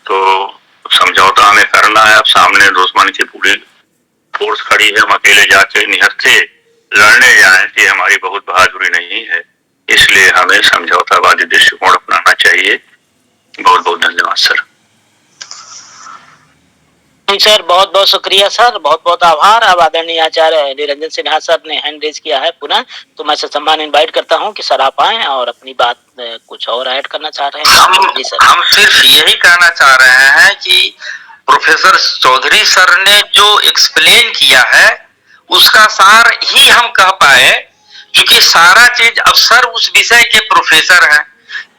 Speaker 5: तो समझौता हमें करना है। अब सामने दुश्मन की पूरी फोर्स खड़ी खड़ी है, हम अकेले जाके निहर से लड़ने जाए तो ये हमारी बहुत बहादुरी नहीं है। इसलिए हमें समझौतावादी दृष्टिकोण अपनाना चाहिए। बहुत बहुत धन्यवाद सर।
Speaker 3: सर बहुत बहुत शुक्रिया सर, बहुत बहुत आभार। अब आदरणीय आचार्य निरंजन सिन्हा सर ने हैंड रेज किया है पुनः, तो मैं सम्मान इनवाइट करता हूं कि सर आप आए और अपनी बात कुछ और ऐड करना चाह रहे हैं। जी सर।
Speaker 2: हम सिर्फ यही कहना चाह रहे हैं कि प्रोफेसर चौधरी सर ने जो एक्सप्लेन किया है उसका सार ही हम कह पाए, क्योंकि सारा चीज अब सर उस विषय के प्रोफेसर हैं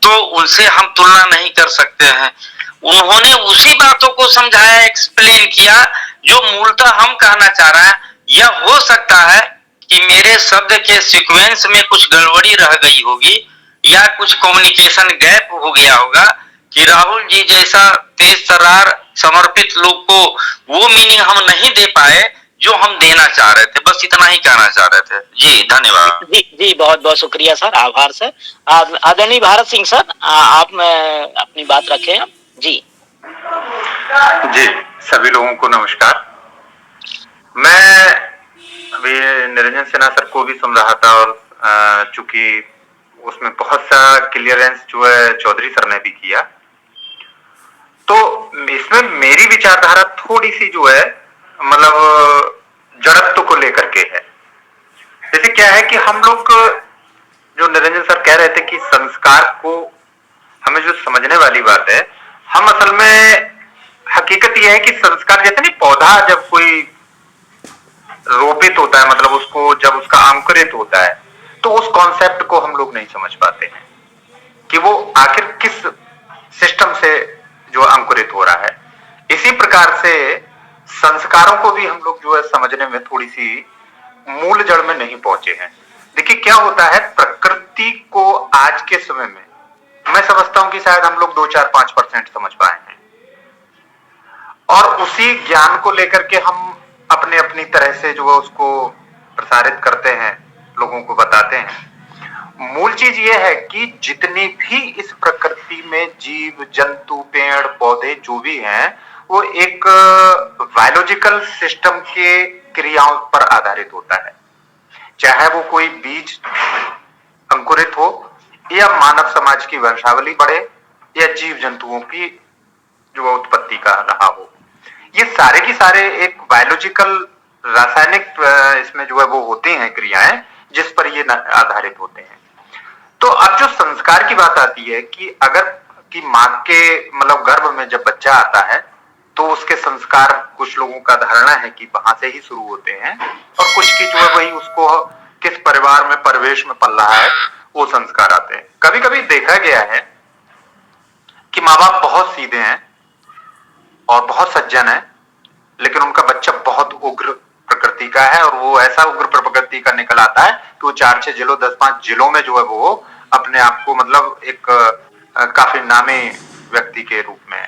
Speaker 2: तो उनसे हम तुलना नहीं कर सकते हैं। उन्होंने उसी बातों को समझाया, एक्सप्लेन किया जो मूलतः हम कहना चाह रहे हैं। यह हो सकता है कि मेरे शब्द के सीक्वेंस में कुछ गड़बड़ी रह गई होगी या कुछ कम्युनिकेशन गैप हो गया होगा कि राहुल जी जैसा तेज तर्रार समर्पित लोग को वो मीनिंग हम नहीं दे पाए जो हम देना चाह रहे थे। बस इतना ही कहना चाह रहे थे। जी धन्यवाद।
Speaker 3: जी बहुत बहुत शुक्रिया सर, आभार सर। आदरणीय भारत सिंह सर, आप अपनी बात रखें जी।
Speaker 6: जी सभी लोगों को नमस्कार। मैं अभी निरंजन सिन्हा सर को भी सुन रहा था और चूंकि उसमें बहुत सा क्लियरेंस जो है चौधरी सर ने भी किया, तो इसमें मेरी विचारधारा थोड़ी सी जो है मतलब जड़त्व को लेकर के है। जैसे क्या है कि हम लोग जो निरंजन सर कह रहे थे कि संस्कार को हमें जो समझने वाली बात है, हम असल में हकीकत यह है कि संस्कार जैसे नहीं, पौधा जब कोई रोपित होता है मतलब उसको जब उसका अंकुरित होता है तो उस कॉन्सेप्ट को हम लोग नहीं समझ पाते हैं कि वो आखिर किस सिस्टम से जो अंकुरित हो रहा है। इसी प्रकार से संस्कारों को भी हम लोग जो है समझने में थोड़ी सी मूल जड़ में नहीं पहुंचे हैं। देखिए क्या होता है, प्रकृति को आज के समय में मैं समझता हूं कि शायद हम लोग 2-4-5% समझ पाए हैं और उसी ज्ञान को लेकर के हम अपने अपनी तरह से जो है उसको प्रसारित करते हैं, लोगों को बताते हैं। मूल चीज ये है कि जितनी भी इस प्रकृति में जीव जंतु पेड़ पौधे जो भी हैं वो एक बायोलॉजिकल सिस्टम के क्रियाओं पर आधारित होता है। चाहे वो कोई बीज अंकुरित हो या मानव समाज की वंशावली बढ़े या जीव जंतुओं की जो उत्पत्ति का रहा हो, ये सारे की सारे एक बायोलॉजिकल रासायनिक इसमें जो है वो होते हैं क्रियाएं जिस पर ये आधारित होते हैं। तो अब जो संस्कार की बात आती है कि अगर कि माँ के मतलब गर्भ में जब बच्चा आता है तो उसके संस्कार कुछ लोगों का धारणा है कि वहां से ही शुरू होते हैं और कुछ की जो है वही उसको किस परिवार में परिवेश में पल रहा है वो संस्कार आते हैं। कभी कभी देखा गया है कि माँ बाप बहुत सीधे हैं और बहुत सज्जन है, लेकिन उनका बच्चा बहुत उग्र प्रकृति का है और वो ऐसा उग्र प्रकृति का निकल आता है कि वो 4-6 जिलों 10-5 जिलों में जो है वो अपने आप को मतलब एक काफी नामी व्यक्ति के रूप में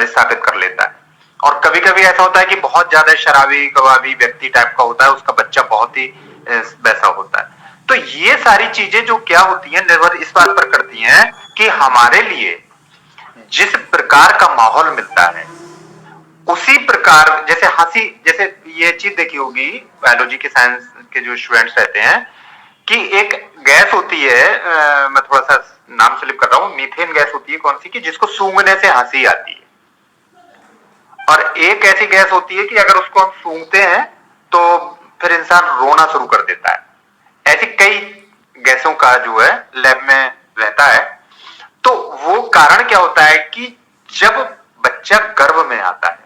Speaker 6: स्थापित कर लेता है। और कभी कभी ऐसा होता है कि बहुत ज्यादा शराबी कबाबी व्यक्ति टाइप का होता है, उसका बच्चा बहुत ही वैसा होता है। तो ये सारी चीजें जो क्या होती हैं निर्भर इस बात पर करती हैं कि हमारे लिए जिस प्रकार का माहौल मिलता है उसी प्रकार, जैसे हंसी, जैसे ये चीज देखी होगी बायोलॉजी के साइंस के जो स्टूडेंट्स रहते हैं कि एक गैस होती है, मैं थोड़ा सा नाम स्लिप कर रहा हूं, मीथेन गैस होती है कौन सी की जिसको सूंघने से हंसी आती है, और एक ऐसी गैस होती है कि अगर उसको हम सूंघते हैं तो फिर इंसान रोना शुरू कर देता है। ऐसी कई गैसों का जो है लैब में रहता है। तो वो कारण क्या होता है कि जब बच्चा गर्भ में आता है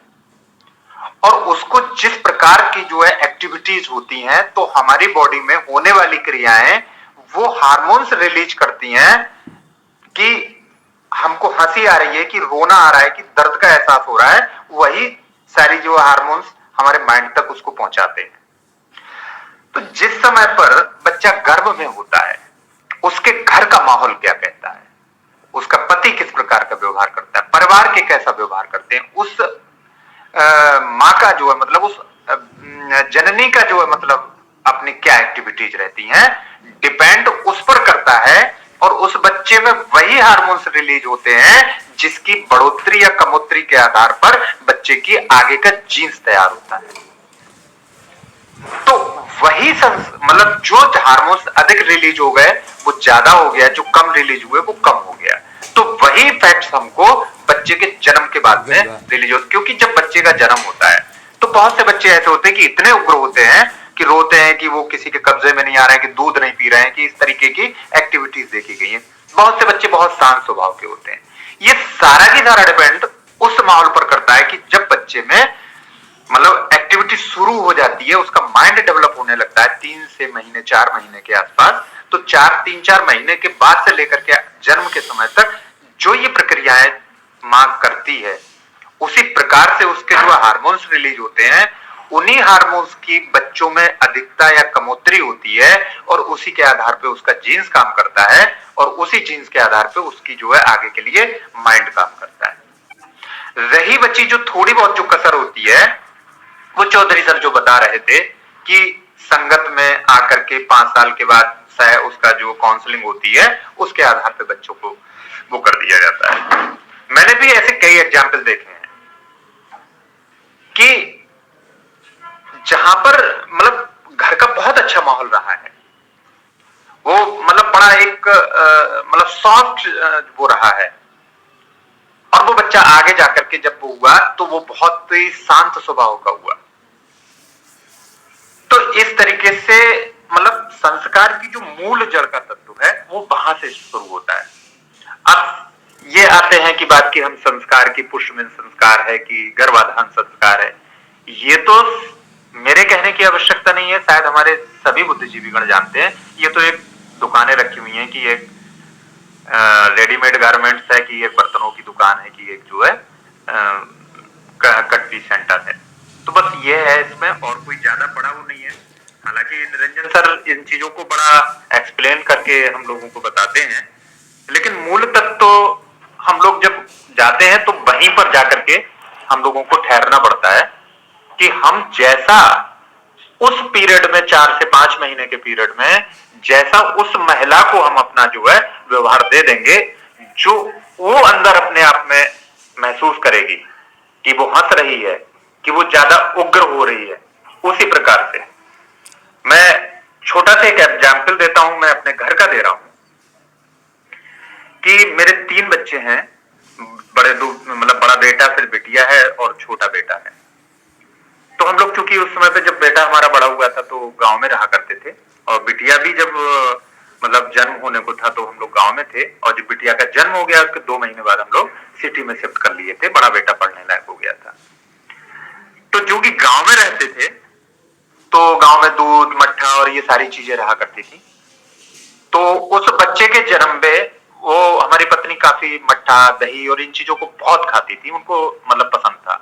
Speaker 6: और उसको जिस प्रकार की जो है एक्टिविटीज होती हैं तो हमारी बॉडी में होने वाली क्रियाएं वो हार्मोन्स रिलीज करती हैं कि हमको हंसी आ रही है कि रोना आ रहा है कि दर्द का एहसास हो रहा है, वही सारी जो हार्मोन्स हमारे माइंड तक उसको पहुंचाते हैं। तो जिस समय पर बच्चा गर्भ में होता है उसके घर का माहौल क्या कहता है, उसका पति किस प्रकार का व्यवहार करता है, परिवार के कैसा व्यवहार करते हैं, उस माँ का जो है मतलब उस जननी का जो है मतलब अपनी क्या एक्टिविटीज रहती हैं डिपेंड उस पर करता है और उस बच्चे में वही हार्मोन्स रिलीज होते हैं जिसकी बढ़ोतरी या कमोतरी के आधार पर बच्चे की आगे का जीन्स तैयार होता है। तो वही मतलब जो हार्मोन्स अधिक रिलीज हो गए वो ज्यादा हो गया, जो कम रिलीज हुए वो कम हो गया। तो वही इफेक्ट्स हमको बच्चे के जन्म के बाद में रिलीज होते, क्योंकि जब बच्चे का जन्म होता है तो बहुत से बच्चे ऐसे होते हैं कि इतने उग्र होते हैं कि रोते हैं कि वो किसी के कब्जे में नहीं आ रहे हैं, कि दूध नहीं पी रहे हैं, कि इस तरीके की एक्टिविटीज देखी गई हैं। बहुत से बच्चे बहुत शांत स्वभाव के होते हैं। ये सारा की सारा डिपेंड उस माहौल पर करता है कि जब बच्चे में मतलब एक्टिविटी शुरू हो जाती है, उसका माइंड डेवलप होने लगता है 3 से महीने 4 महीने के आसपास। तो 3-4 महीने के बाद से लेकर के जन्म के समय तक जो ये प्रक्रियाएं मां करती है, उसी प्रकार से उसके जो हार्मोन्स रिलीज होते हैं, उन्हीं हार्मोन्स की बच्चों में अधिकता या कमोत्तरी होती है, और उसी के आधार पे उसका जीन्स काम करता है, और उसी जीन्स के आधार पे उसकी जो है आगे के लिए माइंड काम करता है। रही बच्ची जो थोड़ी बहुत जो कसर होती है, वो चौधरी सर जो बता रहे थे कि संगत में आकर के 5 साल के बाद उसका जो काउंसलिंग होती है, उसके आधार पे बच्चों को वो कर दिया जाता है। मैंने भी ऐसे कई एग्जाम्पल देखे हैं कि जहां पर मतलब घर का बहुत अच्छा माहौल रहा है, वो मतलब बड़ा एक मतलब सॉफ्ट वो रहा है, और वो बच्चा आगे जाकर के जब वो हुआ तो वो बहुत ही शांत स्वभाव का हुआ। तो इस तरीके से मतलब संस्कार की जो मूल जड़ का तत्व है वो वहां से शुरू होता है। अब ये आते हैं कि बात की हम संस्कार की पुष्पमेन संस्कार है कि गर्भाधान संस्कार है, ये तो मेरे कहने की आवश्यकता नहीं है, शायद हमारे सभी बुद्धिजीवीगण जानते हैं। ये तो एक दुकानें रखी हुई हैं कि एक रेडीमेड गारमेंट्स है, कि एक बर्तनों की दुकान है, कि एक जो है कट पीस सेंटर है। तो बस ये है इसमें, और कोई ज्यादा बड़ा वो नहीं है। हालांकि निरंजन सर इन चीजों को बड़ा एक्सप्लेन करके हम लोगों को बताते हैं, लेकिन मूल तक तो हम लोग जब जाते हैं तो वहीं पर जाकर के हम लोगों को ठहरना पड़ता है कि हम जैसा उस पीरियड में 4 से 5 महीने के पीरियड में जैसा उस महिला को हम अपना जो है व्यवहार दे देंगे, जो वो अंदर अपने आप में महसूस करेगी कि वो हंस रही है, कि वो ज्यादा उग्र हो रही है, उसी प्रकार से। मैं छोटा सा एक एग्जाम्पल देता हूं, मैं अपने घर का दे रहा हूं कि मेरे 3 बच्चे हैं, मतलब बड़ा बेटा, फिर बिटिया है और छोटा बेटा है। तो हम लोग चूंकि उस समय पे जब बेटा हमारा बड़ा हुआ था तो गांव में रहा करते थे, और बिटिया भी जब मतलब जन्म होने को था तो हम लोग गांव में थे, और जब बिटिया का जन्म हो गया उसके 2 महीने बाद हम लोग सिटी में शिफ्ट कर लिए थे, बड़ा बेटा पढ़ने लायक हो गया था। तो जो कि गांव में रहते थे तो गांव में दूध मट्ठा और ये सारी चीजें रहा करती थी। तो उस बच्चे के जन्म पे वो हमारी पत्नी काफी मट्ठा दही और इन चीजों को बहुत खाती थी, उनको मतलब पसंद था।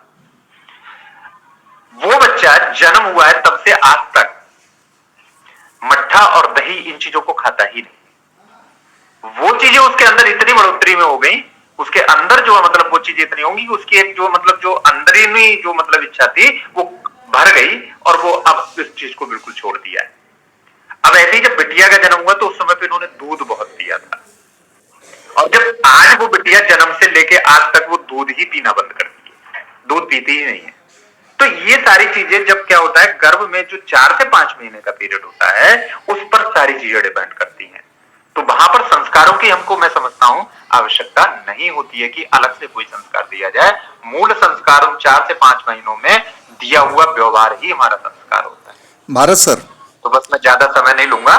Speaker 6: वो बच्चा जन्म हुआ है तब से आज तक मट्ठा और दही इन चीजों को खाता ही नहीं। वो चीजें उसके अंदर इतनी बढ़ोतरी में हो गई, उसके अंदर जो मतलब वो चीजें इतनी होंगी कि उसकी एक जो मतलब जो अंदरूनी जो मतलब इच्छा थी वो भर गई, और वो अब इस चीज को बिल्कुल छोड़ दिया है। अब ऐसे ही जब बिटिया का जन्म हुआ तो उस समय पे इन्होंने दूध बहुत पिया था, और जब आज वो बिटिया जन्म से लेके आज तक वो दूध ही पीना बंद कर दी है, दूध पीती ही नहीं है। तो ये सारी चीजें जब क्या होता है, गर्भ में जो 4 से 5 महीने का पीरियड होता है उस पर सारी चीजें डिपेंड करती हैं। तो वहां पर संस्कारों की हमको मैं समझता हूं आवश्यकता नहीं होती है कि अलग से कोई संस्कार दिया जाए। मूल संस्कार उन 4 से 5 महीनों में दिया हुआ व्यवहार ही हमारा संस्कार होता है।
Speaker 4: भारत सर,
Speaker 6: तो बस मैं ज्यादा समय नहीं लूंगा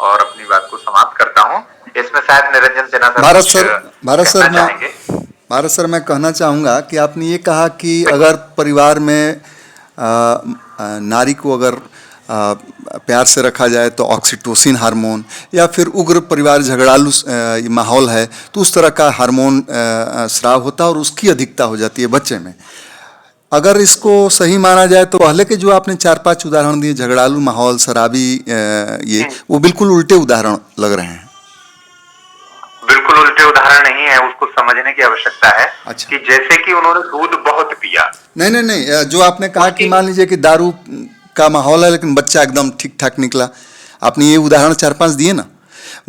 Speaker 6: और अपनी बात को समाप्त करता हूं। इसमें शायद निरंजन सिन्हा सर
Speaker 4: भारत सर मैं कहना चाहूँगा कि आपने ये कहा कि अगर परिवार में नारी को अगर प्यार से रखा जाए तो ऑक्सीटोसिन हार्मोन, या फिर उग्र परिवार झगड़ालू माहौल है तो उस तरह का हार्मोन स्राव होता है और उसकी अधिकता हो जाती है बच्चे में। अगर इसको सही माना जाए तो पहले के जो आपने 4-5 उदाहरण दिए, झगड़ालू माहौल, शराबी, ये वो बिल्कुल उल्टे उदाहरण लग रहे हैं।
Speaker 6: बिल्कुल उल्टे उदाहरण नहीं है, उसको समझने की आवश्यकता है।
Speaker 4: अच्छा।
Speaker 6: कि जैसे कि उन्होंने दूध बहुत पिया।
Speaker 4: नहीं, जो आपने कहा कि मान लीजिए कि दारू का माहौल है लेकिन बच्चा एकदम ठीक ठाक निकला, आपने ये उदाहरण 4-5 दिए ना।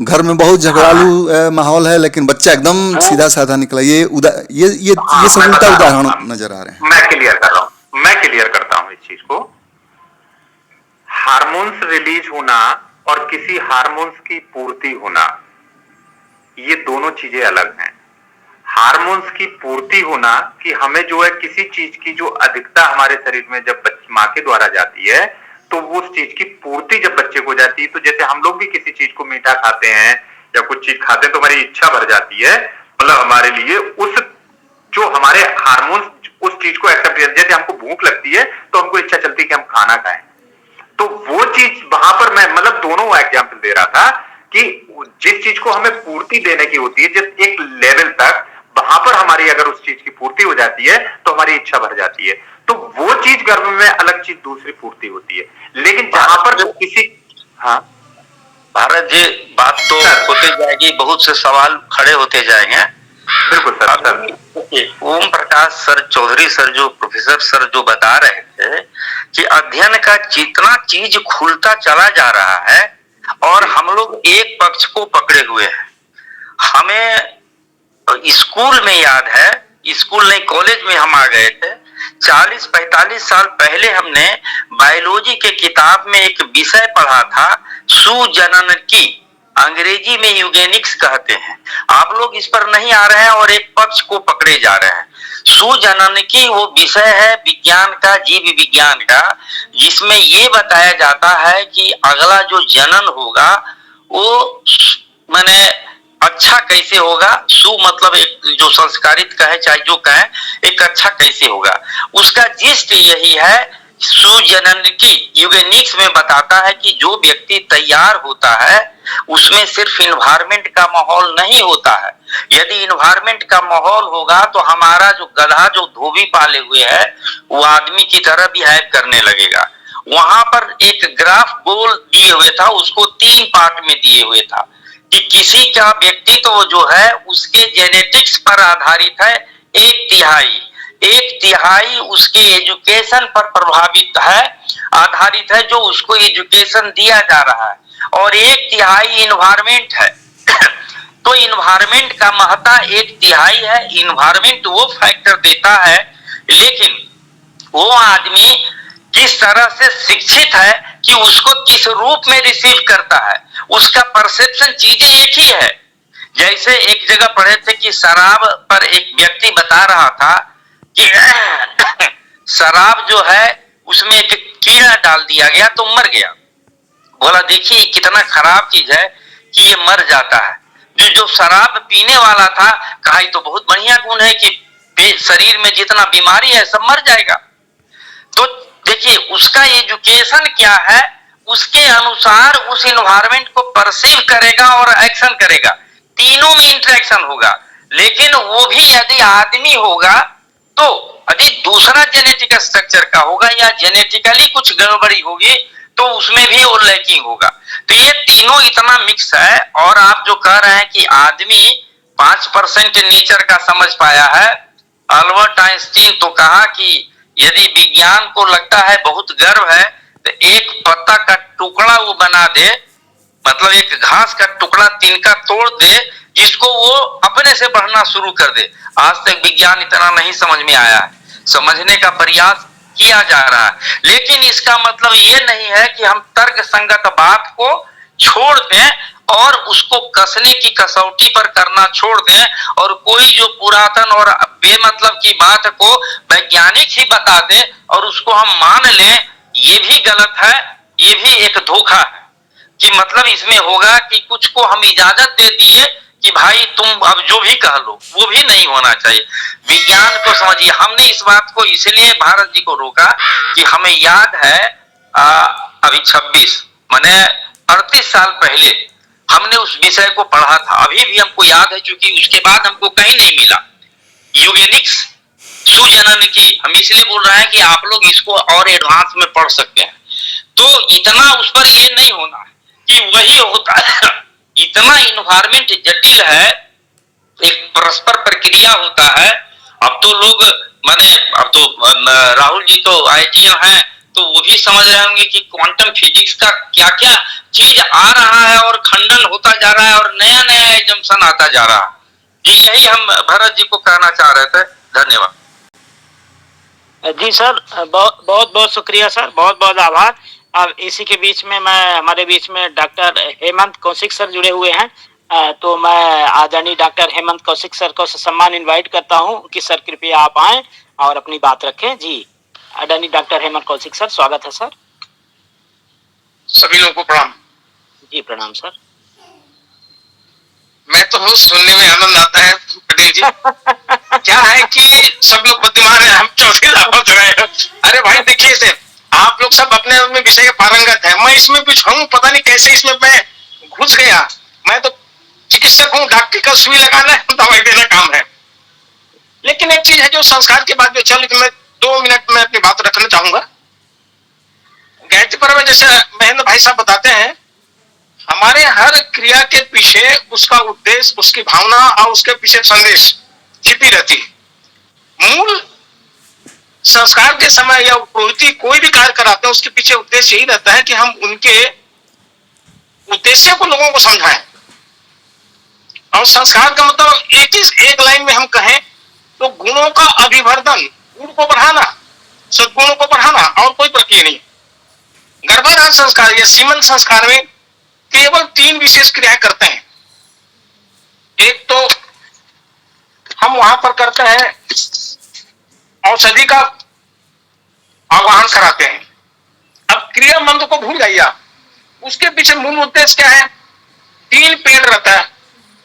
Speaker 4: घर में बहुत झगड़ालू माहौल है लेकिन बच्चा एकदम सीधा साधा निकला, ये सब उल्टा उदाहरण नजर आ रहे हैं।
Speaker 6: मैं क्लियर करता हूँ इस चीज को। रिलीज होना और किसी हार्मोन्स की पूर्ति होना, ये दोनों चीजें अलग हैं। हार्मोन्स की पूर्ति होना कि हमें जो है किसी चीज की जो अधिकता हमारे शरीर में जब माँ के द्वारा जाती है तो वो उस चीज की पूर्ति जब बच्चे को जाती है, तो जैसे हम लोग भी किसी चीज को मीठा खाते हैं या कुछ चीज खाते हैं तो हमारी इच्छा भर जाती है, मतलब हमारे लिए उस जो हमारे हार्मोन्स उस चीज को एक्सेप्ट, जैसे हमको भूख लगती है तो हमको इच्छा चलती है कि हम खाना खाएं, तो वो चीज वहां पर मैं मतलब दोनों एग्जाम्पल दे रहा था कि जिस चीज को हमें पूर्ति देने की होती है, जिस एक लेवल तक वहां पर हमारी अगर उस चीज की पूर्ति हो जाती है तो हमारी इच्छा भर जाती है, तो वो चीज गर्भ में अलग चीज दूसरी पूर्ति होती है। लेकिन जहां पर किसी, हाँ
Speaker 2: भारत जी, बात तो होते जाएगी, बहुत से सवाल खड़े होते जाएंगे।
Speaker 6: बिल्कुल sir.
Speaker 2: Om Prakash sir, Chaudhary sir, जो प्रोफेसर सर जो बता रहे थे कि अध्ययन का जितना चीज खुलता चला जा रहा है और हम लोग एक पक्ष को पकड़े हुए हैं। हमें स्कूल में याद है, स्कूल नहीं कॉलेज में हम आ गए थे, 40-45 साल पहले हमने बायोलॉजी के किताब में एक विषय पढ़ा था, सुजनन की, अंग्रेजी में यूगेनिक्स कहते हैं। आप लोग इस पर नहीं आ रहे हैं और एक पक्ष को पकड़े जा रहे हैं। सुजनन की वो विषय है विज्ञान का, जीव विज्ञान का, जिसमें ये बताया जाता है कि अगला जो जनन होगा वो माने अच्छा कैसे होगा। सु मतलब एक जो संस्कारित कहे चाहे जो कहे, एक अच्छा कैसे होगा, उसका जिस्ट यही है। सुजनन की यूगेनिक्स में बताता है कि जो व्यक्ति तैयार होता है उसमें सिर्फ इन्वायरमेंट का माहौल नहीं होता है। यदि इन्वायरमेंट का माहौल होगा तो हमारा जो गधा जो धोबी पाले हुए है वो आदमी की तरह बिहेव करने लगेगा। वहां पर एक ग्राफ गोल दिए हुए था, उसको 3 पार्ट में दिए हुए था कि किसी का व्यक्तित्व जो है उसके जेनेटिक्स पर आधारित है, 1/3 उसके एजुकेशन पर प्रभावित है, आधारित है, जो उसको एजुकेशन दिया जा रहा है, और 1/3 इन्वायरमेंट है। तो इन्वायरमेंट का महत्ता 1/3 है। इन्वायरमेंट वो फैक्टर देता है, लेकिन वो आदमी किस तरह से शिक्षित है कि उसको किस रूप में रिसीव करता है, उसका परसेप्शन चीजें एक ही है। जैसे एक जगह पढ़े थे कि शराब पर एक व्यक्ति बता रहा था कि शराब जो है उसमें एक कीड़ा डाल दिया गया तो मर गया। बोला देखिए कितना खराब चीज है कि ये मर जाता है। जो शराब पीने वाला था कहा तो बहुत बढ़िया गुण है कि शरीर में जितना बीमारी है सब मर जाएगा। तो देखिए उसका एजुकेशन क्या है, उसके अनुसार उस इन्वायरमेंट को परसीव करेगा और एक्शन करेगा, तीनों में इंटरेक्शन होगा। लेकिन वो भी यदि आदमी होगा तो यदि दूसरा जेनेटिक स्ट्रक्चर का होगा या जेनेटिकली कुछ गड़बड़ी होगी तो उसमें भी वो लैकिंग होगा। तो ये तीनों इतना मिक्स है। और आप जो कह रहे हैं कि आदमी 5% नेचर का समझ पाया है, अल्बर्ट आइंस्टीन तो कहा कि यदि विज्ञान को लगता है बहुत गर्व है तो एक पत्ता का टुकड़ा वो बना दे, मतलब एक घास का टुकड़ा तिनका तोड़ दे जिसको वो अपने से बढ़ना शुरू कर दे। आज तक विज्ञान इतना नहीं समझ में आया है, समझने का प्रयास किया जा रहा है, लेकिन इसका मतलब ये नहीं है कि हम तर्क संगत बात को छोड़ दें और उसको कसने की कसौटी पर करना छोड़ दें और कोई जो पुरातन और बेमतलब की बात को वैज्ञानिक ही बता दे और उसको हम मान लें, ये भी गलत है। ये भी एक धोखा है कि मतलब इसमें होगा कि कुछ को हम इजाजत दे दिए कि भाई तुम अब जो भी कह लो, वो भी नहीं होना चाहिए। विज्ञान को समझिए। हमने इस बात को इसलिए भारत जी को रोका कि हमें याद है अभी 26 माने 38 साल पहले हमने उस विषय को पढ़ा था, अभी भी हमको याद है, क्योंकि उसके बाद हमको कहीं नहीं मिला। यूगेनिक्स सुजनन की, हम इसलिए बोल रहे हैं कि आप लोग इसको और एडवांस में पढ़ सकते हैं। तो इतना उस पर ये नहीं होना कि वही होता है। इतना इन्वायरमेंट जटिल है, एक परस्पर प्रक्रिया होता है। अब तो लोग माने अब तो राहुल जी तो आईटीएम हैं तो वो भी समझ रहे होंगे कि क्वांटम फिजिक्स का क्या क्या चीज आ रहा है और खंडन होता जा रहा है और नया नया एजम्पशन आता जा रहा है। यही हम भरत जी को कहना चाह रहे थे। धन्यवाद
Speaker 3: जी सर, बहुत बहुत शुक्रिया सर, बहुत बहुत आभार। अब इसी के बीच में हमारे बीच में डॉक्टर हेमंत कौशिक सर जुड़े हुए हैं। तो मैं आदरणीय डॉक्टर हेमंत कौशिक सर को ससम्मान इनवाइट करता हूं कि सर कृपया आप आएं और अपनी बात रखें। जी, आदरणीय डॉक्टर हेमंत कौशिक सर, स्वागत है सर।
Speaker 7: सभी लोगों को प्रणाम।
Speaker 3: जी प्रणाम सर।
Speaker 7: मैं तो सुनने में आनंद आता है पटेल जी। क्या है कि सब लोग बुद्धिमान है, हम चौकीदार हो रहे हैं। अरे भाई देखिए से आप लोग सब अपने अपने विषय के पारंगत है, मैं इसमें कुछ हूँ, पता नहीं कैसे इसमें मैं घुस गया। मैं तो चिकित्सक हूँ, डॉक्टर का सुई लगाना है, दवाई देना काम है। लेकिन एक चीज है जो संस्कार के बाद जो चल, मैं 2 मिनट में अपनी बात रखना चाहूंगा। गायत्री पर्व में जैसे महेंद्र भाई साहब बताते हैं, हमारे हर क्रिया के पीछे उसका उद्देश्य, उसकी भावना और उसके पीछे संदेश छिपी रहती है। मूल संस्कार के समय या प्रवृत्ति कोई भी कार्य कराते हैं, उसके पीछे उद्देश्य यही रहता है कि हम उनके उद्देश्य को लोगों को समझाएं। और संस्कार का मतलब एक लाइन में हम कहें तो गुणों का अभिवर्धन, गुण को बढ़ाना, सद्गुणों को बढ़ाना, और कोई प्रक्रिया नहीं। गर्भाधान संस्कार या सीमन संस्कार में केवल 3 विशेष क्रियाएं करते हैं। एक तो हम वहां पर करते हैं औषधि का आवाहन कराते हैं। अब क्रिया मंत्र को भूल जाइए आप, उसके पीछे मूल उद्देश्य क्या है? 3 पेड़ रहता है,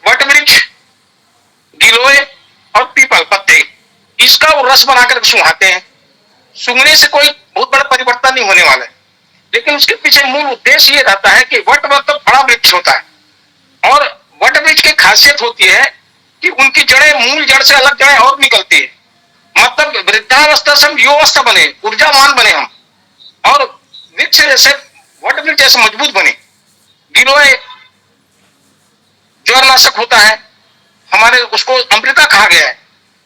Speaker 7: वट वृक्ष, गिलोय और पीपल पत्ते। इसका वो रस बनाकर सुंघाते हैं। सूंघने से कोई बहुत बड़ा परिवर्तन नहीं होने वाला है, लेकिन उसके पीछे मूल उद्देश्य ये रहता है कि वट मतलब बड़ा वृक्ष होता है, और वट वृक्ष की खासियत होती है कि उनकी जड़ें मूल जड़ से अलग जड़ें और निकलती है। मतलब वृद्धावस्था से हम युवावस्था बने, ऊर्जावान बने हम, और वृक्ष जैसे वट वृक्ष जैसे मजबूत बने। गिलोय ज्वरनाशक होता है, हमारे उसको अमृता कहा गया है।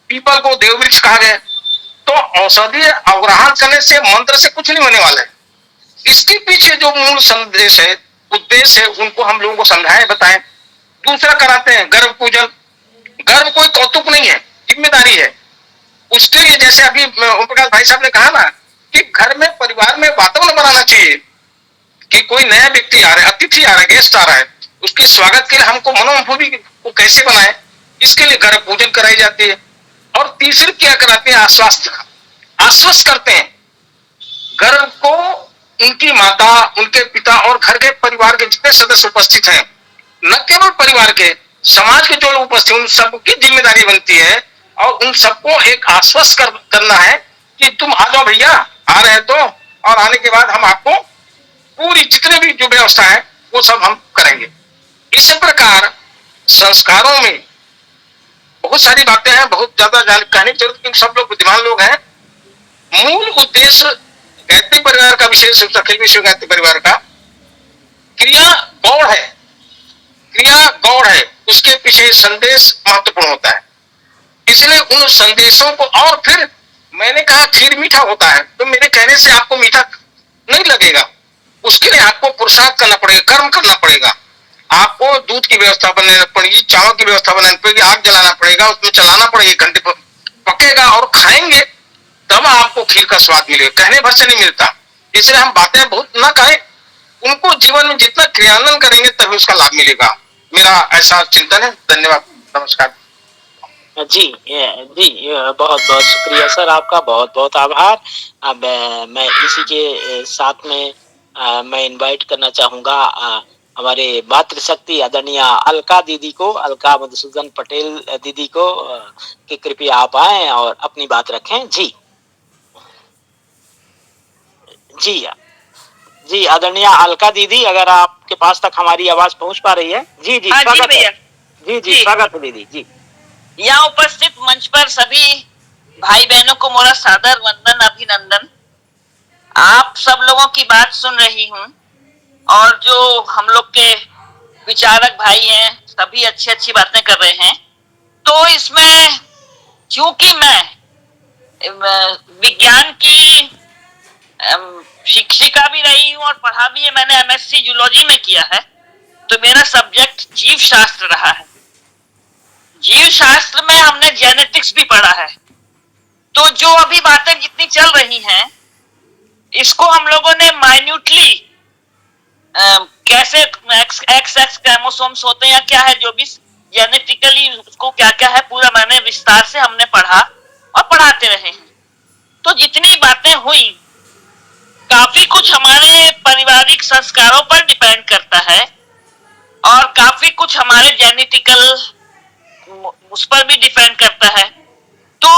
Speaker 7: पीपल को देववृक्ष कहा गया है। तो औषधि अवग्रहण करने से मंत्र से कुछ नहीं होने वाला है। इसके पीछे जो मूल संदेश है, उद्देश्य है, उनको हम लोगों को समझाएं, बताएं। दूसरा कराते हैं गर्भ पूजन। गर्भ कोई कौतुक नहीं है, जिम्मेदारी है। उसके लिए जैसे अभी ओम प्रकाश भाई साहब ने कहा ना कि घर में, परिवार में वातावरण बनाना चाहिए कि कोई नया व्यक्ति आ रहा है, अतिथि आ रहा है, गेस्ट आ रहा है, उसके स्वागत के लिए हमको मनोभूमि को कैसे बनाए, इसके लिए गर्भ पूजन कराई जाती है। और तीसरी क्या कराते हैं? आश्वस्त करते हैं गर्भ को। उनकी माता, उनके पिता और घर के परिवार के जितने सदस्य उपस्थित हैं, न केवल परिवार के, समाज के जो लोग उपस्थित हैं, उन सबकी जिम्मेदारी बनती है और उन सबको एक आश्वस्त करना है कि तुम आ जाओ भैया, आ रहे तो, और आने के बाद हम आपको पूरी जितने भी जो व्यवस्था है वो सब हम करेंगे। इस प्रकार संस्कारों में बहुत सारी बातें हैं, बहुत ज्यादा कहने की जरूरत, क्योंकि सब लोग बुद्धिमान लोग हैं। मूल उद्देश्य गायत्री परिवार का, विशेष रूप से अखिल विश्व गायत्री परिवार का, क्रिया गौड़ है, क्रिया गौड़ है, उसके पीछे संदेश महत्वपूर्ण होता है। इसलिए उन संदेशों को, और फिर मैंने कहा खीर मीठा होता है, तो मेरे कहने से आपको मीठा नहीं लगेगा। उसके लिए आपको पुरुषार्थ करना पड़ेगा, कर्म करना पड़ेगा। आपको दूध की व्यवस्था बनानी पड़ेगी, चावल की व्यवस्था बनानी पड़ेगी, आग जलाना पड़ेगा, उसमें चलाना पड़ेगा, 1 घंटे पकेगा और खाएंगे, तब आपको खीर का स्वाद मिलेगा। कहने भर से नहीं मिलता। इसलिए हम बातें बहुत ना कहें, उनको जीवन में जितना क्रियान्वयन करेंगे तभी उसका लाभ मिलेगा। मेरा ऐसा चिंतन है। धन्यवाद, नमस्कार।
Speaker 3: जी जी, बहुत बहुत शुक्रिया सर, आपका बहुत बहुत आभार। अब मैं इसी के साथ में मैं इनवाइट करना चाहूंगा हमारे मातृशक्ति आदरणीय अलका दीदी को, अलका मधुसूदन पटेल दीदी को, कि कृपया आप आए और अपनी बात रखें। जी जी जी, आदरणीय अलका दीदी, अगर आपके पास तक हमारी आवाज पहुंच पा रही है? जी जी, स्वागत है। जी जी, स्वागत है दीदी। जी,
Speaker 8: यहाँ उपस्थित मंच पर सभी भाई बहनों को मेरा सादर वंदन, अभिनंदन। आप सब लोगों की बात सुन रही हूँ, और जो हम लोग के विचारक भाई हैं, सभी अच्छी अच्छी बातें कर रहे हैं। तो इसमें चूंकि मैं विज्ञान की शिक्षिका भी रही हूँ और पढ़ा भी है, मैंने MSc जूलॉजी में किया है, तो मेरा सब्जेक्ट जीव शास्त्र रहा है। जीव शास्त्र में हमने जेनेटिक्स भी पढ़ा है। तो जो अभी बातें जितनी चल रही हैं, इसको हम लोगों ने माइन्यूटली कैसे एक्स एक्स क्रोमोसोम्स होते हैं या क्या है, जो भी जेनेटिकली उसको क्या क्या है, पूरा मैंने विस्तार से हमने पढ़ा और पढ़ाते रहे हैं। तो जितनी बातें हुई, काफी कुछ हमारे पारिवारिक संस्कारों पर डिपेंड करता है और काफी कुछ हमारे जेनेटिकल उस पर भी डिपेंड करता है। तो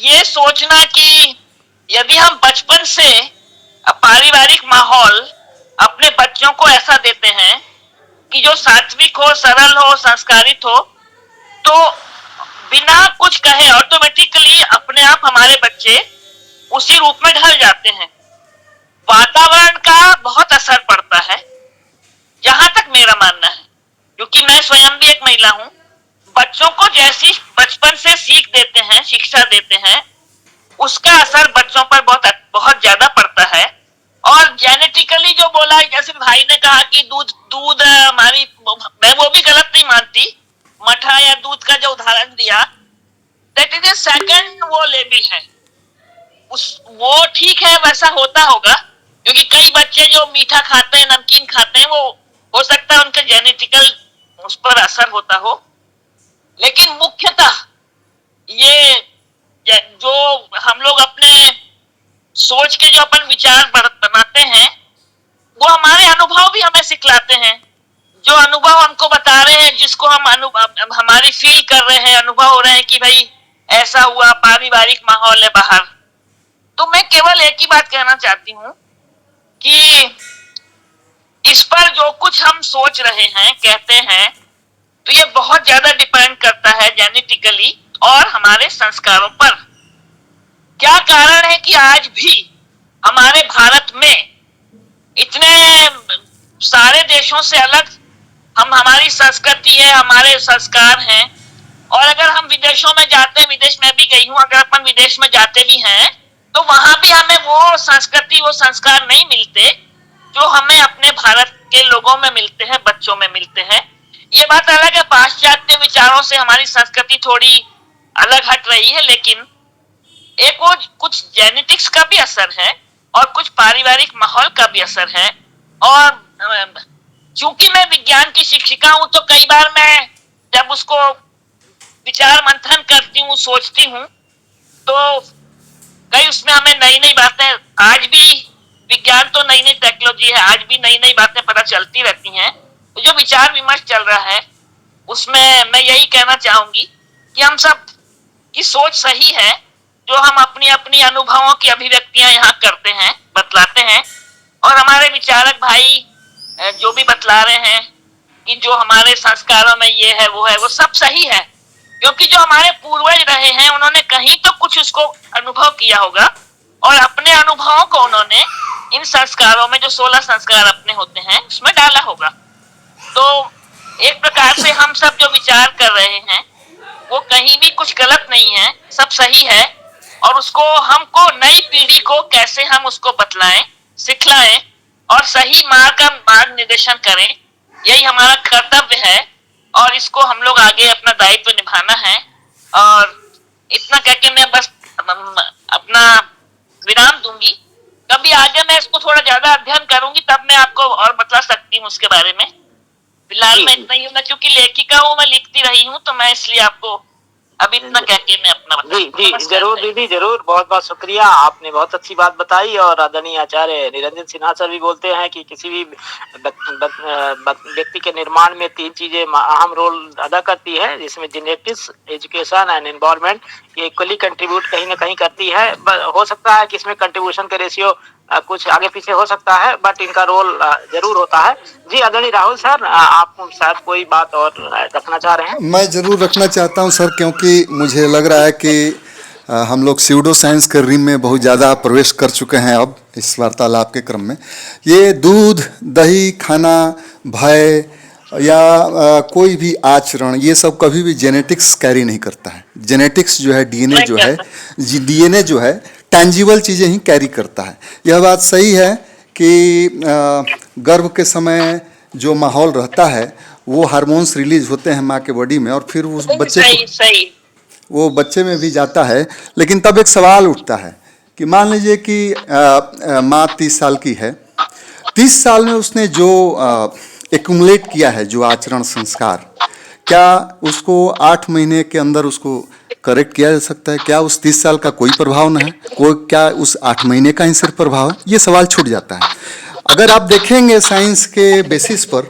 Speaker 8: ये सोचना कि यदि हम बचपन से पारिवारिक माहौल अपने बच्चों को ऐसा देते हैं कि जो सात्विक हो, सरल हो, संस्कारित हो, तो बिना कुछ कहे ऑटोमेटिकली अपने आप हमारे बच्चे उसी रूप में ढल जाते हैं। वातावरण का बहुत असर पड़ता है, जहां तक मेरा मानना है, क्योंकि मैं स्वयं भी एक महिला हूं। बच्चों को जैसी बचपन से सीख देते हैं, शिक्षा देते हैं, उसका असर बच्चों पर बहुत ज्यादा पड़ता है। और जेनेटिकली जो बोला, जैसे भाई ने कहा कि दूध हमारी, मैं वो भी गलत नहीं मानती, मठा या दूध का जो उदाहरण दिया, दैट इज ए सेकंड वो लेवल है, वो ठीक है, वैसा होता होगा, क्योंकि कई बच्चे जो मीठा खाते हैं, नमकीन खाते हैं, वो हो सकता है उनके जेनेटिकल उस पर असर होता हो। लेकिन मुख्यतः ये जो हम लोग अपने सोच के जो अपन विचार बनाते हैं, वो हमारे अनुभव भी हमें सिखलाते हैं। जो अनुभव हमको बता रहे हैं, जिसको हम हमारी फील कर रहे हैं, अनुभव हो रहे हैं कि भाई ऐसा हुआ, पारिवारिक माहौल है बाहर। तो मैं केवल एक ही बात कहना चाहती हूँ कि इस पर जो कुछ हम सोच रहे हैं, कहते हैं, तो ये बहुत ज्यादा डिपेंड करता है जेनेटिकली और हमारे संस्कारों पर। क्या कारण है कि आज भी हमारे भारत में इतने सारे देशों से अलग हमारी संस्कृति है, हमारे संस्कार हैं। और अगर हम विदेशों में जाते हैं, विदेश में भी गई हूं, अगर अपन विदेश में जाते भी हैं, तो वहां भी हमें वो संस्कृति, वो संस्कार नहीं मिलते जो हमें अपने भारत के लोगों में मिलते हैं, बच्चों में मिलते हैं। ये बात अलग है, पाश्चात्य विचारों से हमारी संस्कृति थोड़ी अलग हट रही है, लेकिन एक वो कुछ जेनेटिक्स का भी असर है और कुछ पारिवारिक माहौल का भी असर है। और चूंकि मैं विज्ञान की शिक्षिका हूं, तो कई बार मैं जब उसको विचार मंथन करती हूँ, सोचती हूँ, तो कई उसमें हमें नई नई बातें, आज भी विज्ञान तो नई नई टेक्नोलॉजी है, आज भी नई नई बातें पता चलती रहती हैं। तो जो विचार विमर्श चल रहा है, उसमें मैं यही कहना चाहूंगी कि हम सब की सोच सही है, जो हम अपनी अपनी अनुभवों की अभिव्यक्तियां यहाँ करते हैं, बतलाते हैं। और हमारे विचारक भाई जो भी बतला रहे हैं कि जो हमारे संस्कारों में ये है, वो सब सही है, क्योंकि जो हमारे पूर्वज रहे हैं, उन्होंने कहीं तो कुछ उसको अनुभव किया होगा और अपने अनुभवों को उन्होंने इन संस्कारों में, जो 16 संस्कार अपने होते हैं, उसमें डाला होगा। तो एक प्रकार से हम सब जो विचार कर रहे हैं, वो कहीं भी कुछ गलत नहीं है, सब सही है। और उसको हमको, नई पीढ़ी को कैसे हम उसको बतलाएं, सिखलाएं और सही मार्ग निर्देशन करें, यही हमारा कर्तव्य है। और इसको हम लोग आगे अपना दायित्व निभाना है। और इतना कहकर मैं बस अपना विराम दूंगी। कभी आगे मैं इसको थोड़ा ज्यादा अध्ययन करूंगी, तब मैं आपको और बता सकती हूँ उसके बारे में। फिलहाल मैं इतना ही हूँ, मैं चूंकि लेखिका हूँ, मैं लिखती रही हूँ, तो मैं इसलिए आपको अब इतना कहके मैं अपना
Speaker 3: जी जरूर दीदी, जरूर, बहुत बहुत शुक्रिया, आपने बहुत अच्छी बात बताई। और आदरणीय आचार्य निरंजन सिन्हा सर भी बोलते हैं कि किसी भी व्यक्ति के निर्माण में 3 चीजें अहम रोल अदा करती है, जिसमें जेनेटिक्स, एजुकेशन एंड एनवायरनमेंट, ये इक्वली कंट्रीब्यूट कहीं ना कहीं करती है। हो सकता है कि इसमें कंट्रीब्यूशन का रेशियो कुछ आगे पीछे हो सकता है, बट इनका रोल जरूर होता है। जी आदरणीय राहुल सर, आप शायद कोई बात और रखना चाह रहे हैं?
Speaker 4: मैं ज़रूर रखना चाहता हूं सर, क्योंकि मुझे लग रहा है कि हम लोग स्यूडो साइंस के रिम में बहुत ज़्यादा प्रवेश कर चुके हैं अब इस वार्तालाप के क्रम में। ये दूध, दही खाना, भय या कोई भी आचरण, ये सब कभी भी जेनेटिक्स कैरी नहीं करता है। जेनेटिक्स जो है, डीएनए जो है टेंजिबल चीज़ें ही कैरी करता है। यह बात सही है कि गर्भ के समय जो माहौल रहता है, वो हार्मोन्स रिलीज होते हैं माँ के बॉडी में, और फिर उस बच्चे
Speaker 8: सही
Speaker 4: वो बच्चे में भी जाता है। लेकिन तब एक सवाल उठता है कि मान लीजिए कि माँ 30 साल की है, 30 साल में उसने जो एक्यूमुलेट किया है, जो आचरण संस्कार, क्या उसको 8 महीने के अंदर उसको करेक्ट किया जा सकता है? क्या उस 30 साल का कोई प्रभाव न है? क्या उस 8 महीने का ही सिर्फ प्रभाव है? ये सवाल छूट जाता है। अगर आप देखेंगे साइंस के बेसिस पर,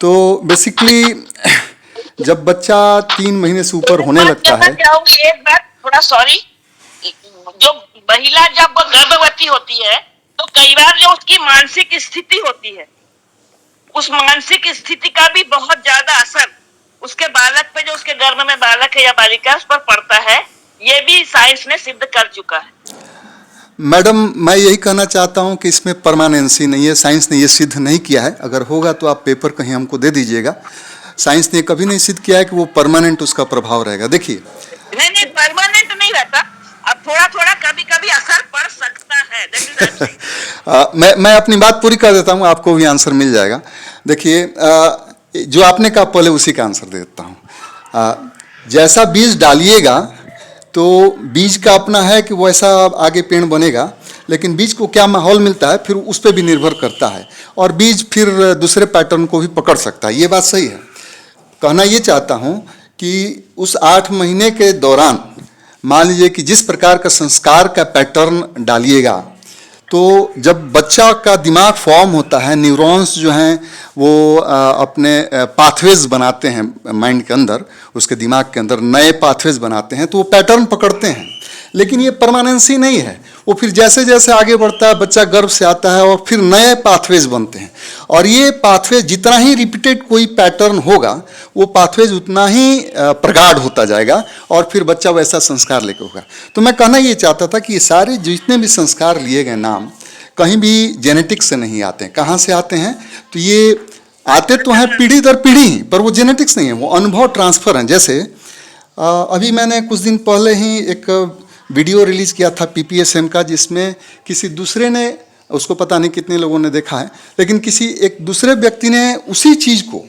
Speaker 4: तो बेसिकली जब बच्चा 3 महीने से ऊपर होने लगता है,
Speaker 8: एक बात थोड़ा सॉरी, जो महिला जब गर्भवती होती है तो कई बार जो उसकी मानसिक स्थिति होती है, उस मानसिक स्थिति का भी बहुत ज्यादा असर उसके बालक पे, जो उसके गर्भ में बालक है या बालिका, उस पर पड़ता है। ये भी साइंस ने सिद्ध कर चुका है।
Speaker 4: मैडम मैं यही कहना चाहता हूं कि इसमें परमानेंसी नहीं है, साइंस ने ये सिद्ध नहीं किया है। अगर होगा तो आप पेपर कहीं हमको दे दीजिएगा। साइंस ने कभी नहीं सिद्ध किया है कि वो परमानेंट उसका प्रभाव रहेगा। देखिए,
Speaker 8: नहीं परमानेंट नहीं रहता, अब थोड़ा थोड़ा कभी कभी असर पड़ सकता है।
Speaker 4: मैं अपनी बात पूरी कर देता हूं, आपको भी आंसर मिल जाएगा। देखिए, जो आपने कहा पहले उसी का आंसर दे देता हूं। जैसा बीज डालिएगा तो बीज का अपना है कि वैसा आगे पेड़ बनेगा, लेकिन बीज को क्या माहौल मिलता है फिर उस पर भी निर्भर करता है, और बीज फिर दूसरे पैटर्न को भी पकड़ सकता है। ये बात सही है। कहना ये चाहता हूँ कि उस 8 महीने के दौरान मान लीजिए कि जिस प्रकार का संस्कार का पैटर्न डालिएगा, तो जब बच्चा का दिमाग फॉर्म होता है, न्यूरॉन्स जो हैं वो अपने पाथवेज बनाते हैं माइंड के अंदर, उसके दिमाग के अंदर नए पाथवेज बनाते हैं, तो वो पैटर्न पकड़ते हैं। लेकिन ये परमानेंसी नहीं है, वो फिर जैसे जैसे आगे बढ़ता है, बच्चा गर्भ से आता है और फिर नए पाथवेज बनते हैं, और ये पाथवेज जितना ही रिपीटेड कोई पैटर्न होगा, वो पाथवेज उतना ही प्रगाढ़ होता जाएगा, और फिर बच्चा वैसा संस्कार लेकर होगा। तो मैं कहना ये चाहता था कि ये सारे जितने भी संस्कार लिए गए नाम कहीं भी जेनेटिक्स से नहीं आते हैं। कहाँ से आते हैं? तो ये आते तो हैं पीढ़ी दर पीढ़ी, पर वो जेनेटिक्स नहीं है, वो अनुभव ट्रांसफर है। जैसे अभी मैंने कुछ दिन पहले ही एक वीडियो रिलीज किया था PPSM का, जिसमें किसी दूसरे ने, उसको पता नहीं कितने लोगों ने देखा है, लेकिन किसी एक दूसरे व्यक्ति ने उसी चीज़ को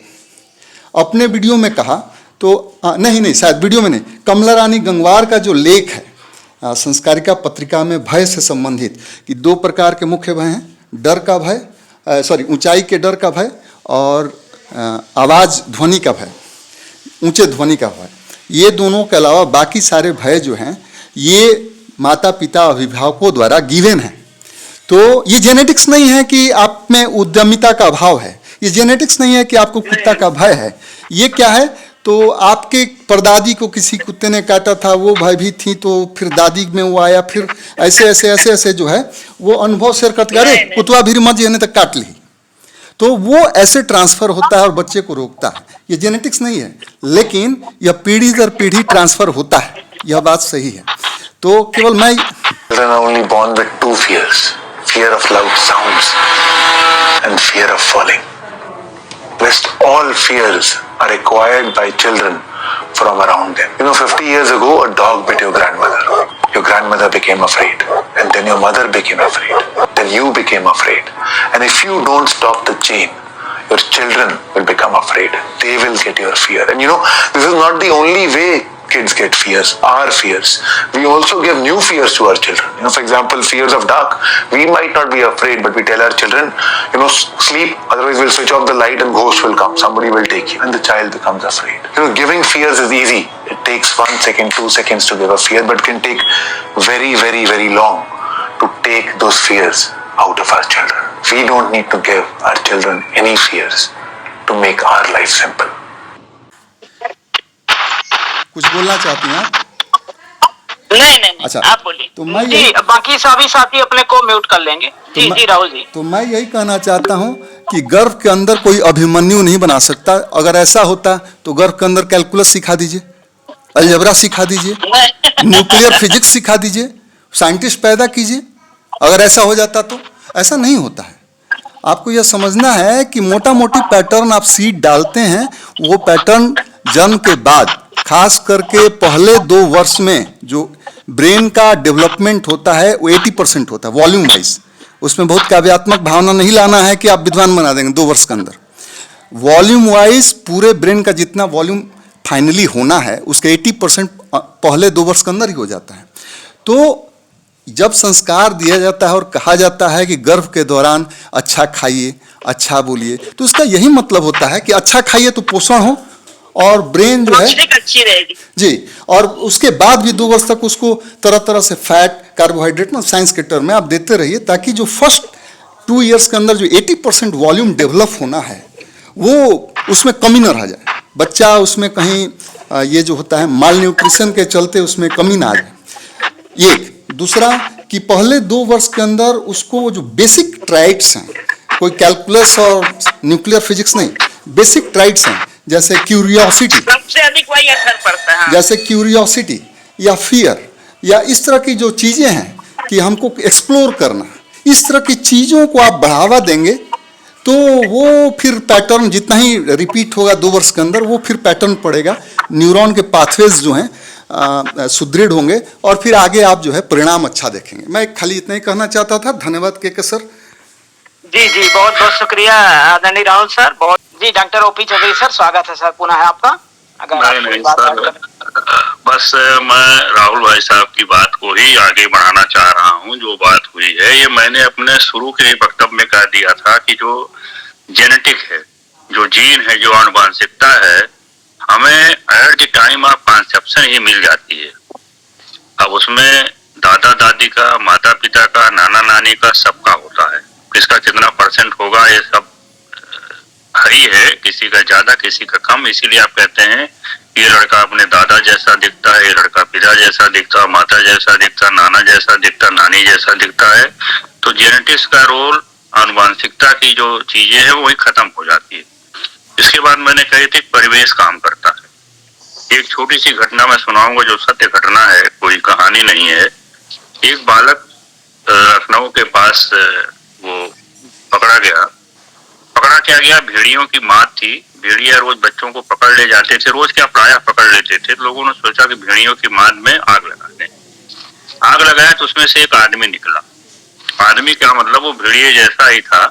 Speaker 4: अपने वीडियो में कहा। तो नहीं शायद वीडियो में नहीं, कमला रानी गंगवार का जो लेख है संस्कारिका पत्रिका में भय से संबंधित, कि 2 प्रकार के मुख्य भय हैं, डर का भय, ऊंचाई के डर का भय, और आवाज़ ध्वनि का भय, ऊंचे ध्वनि का भय। ये दोनों के अलावा बाकी सारे भय जो हैं ये माता पिता अभिभावकों द्वारा गिवन है। तो ये जेनेटिक्स नहीं है कि आप में उद्यमिता का अभाव है, ये जेनेटिक्स नहीं है कि आपको कुत्ता का भय है। ये क्या है? तो आपके परदादी को किसी कुत्ते ने काटा था, वो भयभीत थी, तो फिर दादी में वो आया, फिर ऐसे जो है वो अनुभव शेयर करते, अरे कुतवा भी मत जेने तक काट ली, तो वो ऐसे ट्रांसफर होता है और बच्चे को रोकता है। ये जेनेटिक्स नहीं है, लेकिन यह पीढ़ी दर पीढ़ी ट्रांसफर होता है, यह बात सही है। तो केवल मैं
Speaker 9: Children are only born with 2 fears: fear of loud sounds and fear of falling. Rest all fears are acquired by children from around them. 50 years ago, a dog bit your grandmother. Your grandmother became afraid, and then your mother became afraid. Then you became afraid. And if you don't stop the chain, your children will become afraid. They will get your fear. And this is not the only way kids get fears, our fears. We also give new fears to our children. For example, fears of dark. We might not be afraid, but we tell our children, sleep, otherwise we'll switch off the light and ghost will come. Somebody will take you. And the child becomes afraid. Giving fears is easy. It takes 1 second, 2 seconds to give a fear, but can take very, very, very long to take those fears out of our children. We don't need to give our children any fears to make our life simple.
Speaker 4: कुछ बोलना चाहती हैं आप?
Speaker 8: नहीं
Speaker 4: अच्छा,
Speaker 8: आप बोलिए।
Speaker 4: तो मैं
Speaker 3: जी, बाकी सभी साथी अपने को म्यूट कर लेंगे। जी राहुल जी।
Speaker 4: तो मैं यही कहना चाहता हूं कि गर्भ के अंदर कोई अभिमन्यु नहीं बना सकता। अगर ऐसा होता तो गर्भ के अंदर कैलकुलस सिखा दीजिए, अलजेब्रा सिखा दीजिए, न्यूक्लियर फिजिक्स सिखा दीजिए, साइंटिस्ट पैदा कीजिए। अगर ऐसा हो जाता तो ऐसा नहीं होता है। आपको यह समझना है कि मोटा मोटी पैटर्न आप सीड डालते हैं, वो पैटर्न जन्म के बाद खास करके पहले 2 वर्ष में जो ब्रेन का डेवलपमेंट होता है वो 80% होता है वॉल्यूम वाइज। उसमें बहुत काव्यात्मक भावना नहीं लाना है कि आप विद्वान बना देंगे 2 वर्ष के अंदर। वॉल्यूम वाइज पूरे ब्रेन का जितना वॉल्यूम फाइनली होना है उसके 80% पहले 2 वर्ष के अंदर ही हो जाता है। तो जब संस्कार दिया जाता है और कहा जाता है कि गर्भ के दौरान अच्छा खाइए, अच्छा बोलिए, तो इसका यही मतलब होता है कि अच्छा खाइए तो पोषण हो और ब्रेन जो है
Speaker 8: अच्छी रहेगी
Speaker 4: जी, और उसके बाद भी 2 वर्ष तक उसको तरह तरह से फैट, कार्बोहाइड्रेट ना साइंस के टर्म में आप देते रहिए, ताकि जो फर्स्ट 2 इयर्स के अंदर जो 80% वॉल्यूम डेवलप होना है वो उसमें कमी न रह जाए, बच्चा उसमें कहीं ये जो होता है माल न्यूट्रिशन के चलते उसमें कमी ना आ जाए। एक दूसरा कि पहले 2 वर्ष के अंदर उसको वो जो बेसिक ट्राइट्स हैं, कोई कैलकुलस और न्यूक्लियर फिजिक्स नहीं, बेसिक ट्राइट्स हैं, जैसे क्यूरियोसिटी,
Speaker 8: सबसे अधिक वही असर पड़ता है।
Speaker 4: जैसे क्यूरियोसिटी या फियर या इस तरह की जो चीजें हैं कि हमको एक्सप्लोर करना, इस तरह की चीजों को आप बढ़ावा देंगे तो वो फिर पैटर्न जितना ही रिपीट होगा 2 वर्ष के अंदर, वो फिर पैटर्न पड़ेगा, न्यूरॉन के पाथवेज जो हैं सुदृढ़ होंगे और फिर आगे आप जो है परिणाम अच्छा देखेंगे। मैं खाली इतना ही कहना चाहता था। धन्यवाद के सर।
Speaker 3: जी जी, बहुत बहुत शुक्रिया आदरणीय राहुल सर। बहुत जी, डॉक्टर ओपी चौधरी सर, स्वागत है सर पुनः आपका।
Speaker 5: नहीं सर, बस मैं राहुल भाई साहब की बात को ही आगे बढ़ाना चाह रहा हूँ। जो बात हुई है ये मैंने अपने शुरू के वक्तव्य में कह दिया था कि जो जेनेटिक है, जो जीन है, जो आनुवंशिकता है, हमें at the time of conception ही मिल जाती है। अब उसमें दादा दादी का, माता पिता का, नाना नानी का, सबका होता है। किसका कितना % होगा ये सब ही है, किसी का ज्यादा किसी का कम। इसीलिए आप कहते हैं ये लड़का अपने दादा जैसा दिखता है, ये लड़का पिता जैसा दिखता है, माता जैसा दिखता, नाना जैसा दिखता, नानी जैसा दिखता है। तो जेनेटिक्स का रोल, आनुवंशिकता की जो चीजें हैं वही खत्म हो जाती है। इसके बाद मैंने कही थी परिवेश काम करता है। एक छोटी सी घटना मैं सुनाऊंगा जो सत्य घटना है, कोई कहानी नहीं है। एक बालक लखनऊ के पास वो पकड़ा क्या गया, भेड़ियों की मात थी। भेड़िया रोज बच्चों को पकड़ ले जाते थे, रोज क्या प्रायः पकड़ लेते थे। लोगों ने सोचा कि भेड़ियों की मात में आग लगा दें। आग लगाया तो उसमें से एक आदमी निकला। आदमी क्या मतलब, वो भेड़िए जैसा ही था,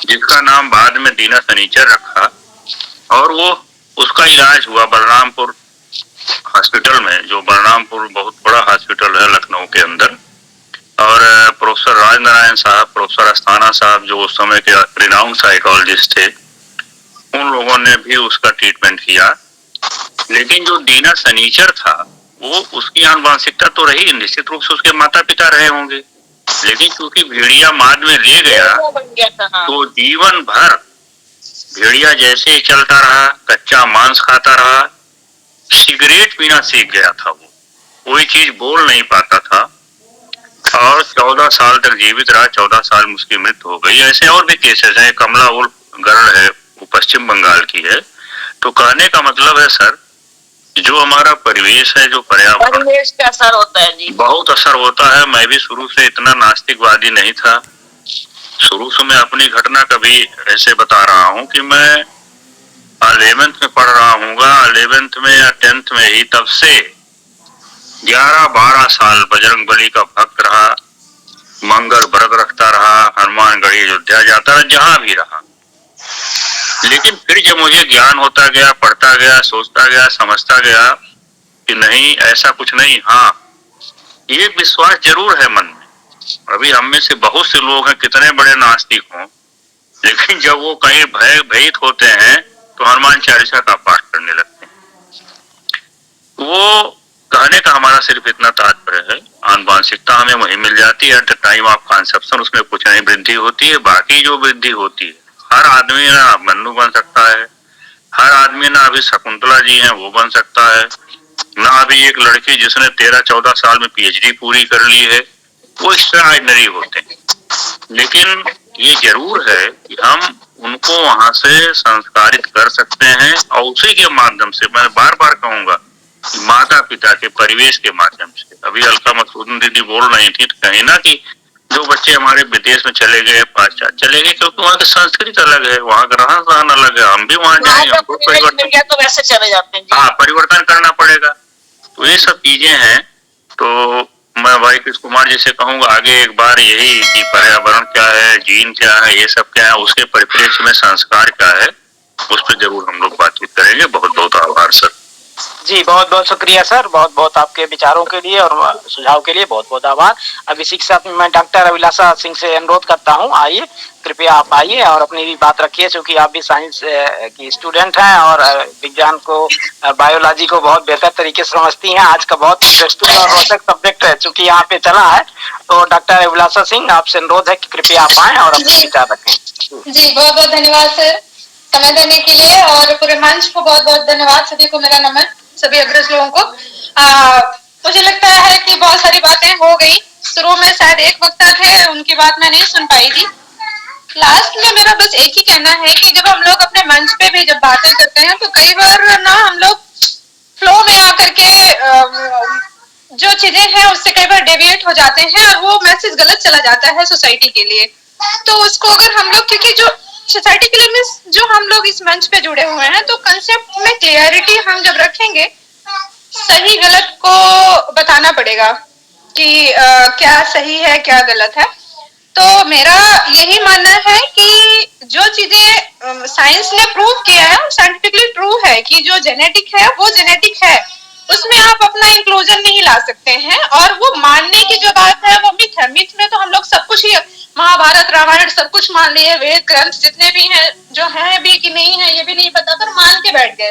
Speaker 5: जिसका नाम बाद में दीना सनीचर रखा। और वो उसका इलाज हुआ बलरामपुर हॉस्पिटल में, जो बलरामपुर बहुत बड़ा हॉस्पिटल है लखनऊ के अंदर। और प्रोफेसर राजनारायण साहब, प्रोफेसर अस्थाना साहब, जो उस समय के रिनाउंड साइकोलॉजिस्ट थे, उन लोगों ने भी उसका ट्रीटमेंट किया। लेकिन जो दीना सनीचर था, वो उसकी आनुवंशिकता तो रही, निश्चित रूप से उसके माता पिता रहे होंगे। लेकिन क्योंकि भेड़िया माद में ले गया तो जीवन भर भेड़िया जैसे ही चलता रहा, कच्चा मांस खाता रहा, सिगरेट पीना सीख गया था। वो कोई चीज बोल नहीं पाता था और 14 साल तक जीवित रहा। 14 साल में उसकी मृत्यु हो गई। ऐसे और भी केसेस हैं। कमला उल्फ गर्ल है, वो पश्चिम बंगाल की है। तो कहने का मतलब है सर, जो हमारा परिवेश है, जो पर्यावरण,
Speaker 8: परिवेश का असर होता है जी,
Speaker 5: बहुत असर होता है। मैं भी शुरू से इतना नास्तिकवादी नहीं था। शुरू से मैं अपनी घटना कभी ऐसे बता रहा हूँ कि मैं 11th में पढ़ रहा हूँगा, 11th में या 10th में ही, तब से 11-12 साल बजरंग बली का भक्त रहा, मंगल व्रत रखता रहा, हनुमानगढ़ी अयोध्या जाता रहा, जहां भी रहा। लेकिन फिर जब मुझे ज्ञान होता गया, पढ़ता गया, सोचता गया, समझता गया कि नहीं, ऐसा कुछ नहीं। हाँ, ये विश्वास जरूर है मन में। अभी हम में से बहुत से लोग हैं, कितने बड़े नास्तिक हों, लेकिन जब वो कहीं भयभीत होते हैं तो हनुमान चालीसा का पाठ करने लगते हैं। वो कहने का हमारा सिर्फ इतना तात्पर्य है, आनुवंशिकता हमें वही मिल जाती है eight the time of conception. उसमें कुछ नहीं वृद्धि होती है। बाकी जो वृद्धि होती है, हर आदमी ना मन्नू बन सकता है, हर आदमी ना अभी शकुंतला जी हैं वो बन सकता है, ना अभी एक लड़की जिसने 13-14 साल में PhD पूरी कर ली है, वो एक्स्ट्राऑर्डिनरी होते हैं। लेकिन ये जरूर है कि हम उनको वहां से संस्कारित कर सकते हैं और उसी के माध्यम से, मैं बार बार कहूंगा, माता पिता के परिवेश के माध्यम से। अभी अलका मकसूदन दीदी बोल रही थी तो कहीं ना कि जो बच्चे हमारे विदेश में चले गए, पाश्चात्य चले गए, क्योंकि वहाँ की संस्कृति अलग है, वहाँ का रहन सहन अलग है। हम भी वहाँ जाएंगे, हमको परिवर्तन,
Speaker 8: तो वैसे चले जाते हैं।
Speaker 5: हाँ, परिवर्तन करना पड़ेगा। तो ये सब चीजें हैं। तो मैं भाई कृष्ण कुमार जी से कहूंगा आगे एक बार यही कि पर्यावरण क्या है, जीन क्या है, ये सब क्या है, उसके परिप्रेक्ष्य में संस्कार क्या है, उस पर जरूर हम लोग बातचीत करेंगे। बहुत बहुत आभार सर।
Speaker 3: जी बहुत बहुत शुक्रिया सर, बहुत बहुत आपके विचारों के लिए और सुझाव के लिए बहुत बहुत आभार। अब इसी के साथ मैं डॉक्टर अभिलाषा सिंह से अनुरोध करता हूँ, आइए कृपया आप आइए और अपनी भी बात रखिए, क्योंकि आप भी साइंस की स्टूडेंट हैं और विज्ञान को बायोलॉजी को बहुत बेहतर तरीके से समझती हैं। आज का बहुत इंटरेस्टिंग और रोचक सब्जेक्ट है चूंकि यहाँ पे चला है, तो डॉक्टर अभिलाषा सिंह आपसे अनुरोध है कि कृपया आप आए और अपने विचार रखें।
Speaker 10: जी बहुत बहुत धन्यवाद सर समय देने के लिए, और पूरे मंच को बहुत बहुत धन्यवाद। सभी को मेरा नमन, सभी अग्रज लोगों को। मुझे लगता है कि बहुत सारी बातें हो गई। शुरू में शायद एक वक्ता थे, उनकी बात मैं नहीं सुन पाई थी। लास्ट में मेरा बस एक ही कहना है कि जब हम लोग अपने मंच पे भी जब बातें करते हैं तो कई बार ना हम लोग फ्लो में आकर के जो चीजें हैं उससे कई बार डेविएट हो जाते हैं और वो मैसेज गलत चला जाता है सोसाइटी के लिए। तो उसको अगर हम लोग, क्योंकि जो सोसाइटी के लिए मीन्स जो हम लोग इस मंच पे जुड़े हुए हैं, तो कंसेप्ट में क्लियरिटी हम जब रखेंगे, सही गलत को बताना पड़ेगा कि क्या सही है क्या गलत है। तो मेरा यही मानना है कि जो चीजें साइंस ने प्रूव किया है, साइंटिफिकली ट्रू है कि जो जेनेटिक है वो जेनेटिक है, उसमें आप अपना इंक्लूजन नहीं ला सकते हैं। और वो मानने की जो बात है वो मिथ है। मिथ में तो हम लोग सब कुछ ही, महाभारत रामायण सब कुछ मान लिए, वेद ग्रंथ जितने भी हैं, जो हैं भी कि नहीं है ये भी नहीं पता, पर मान के बैठ गए।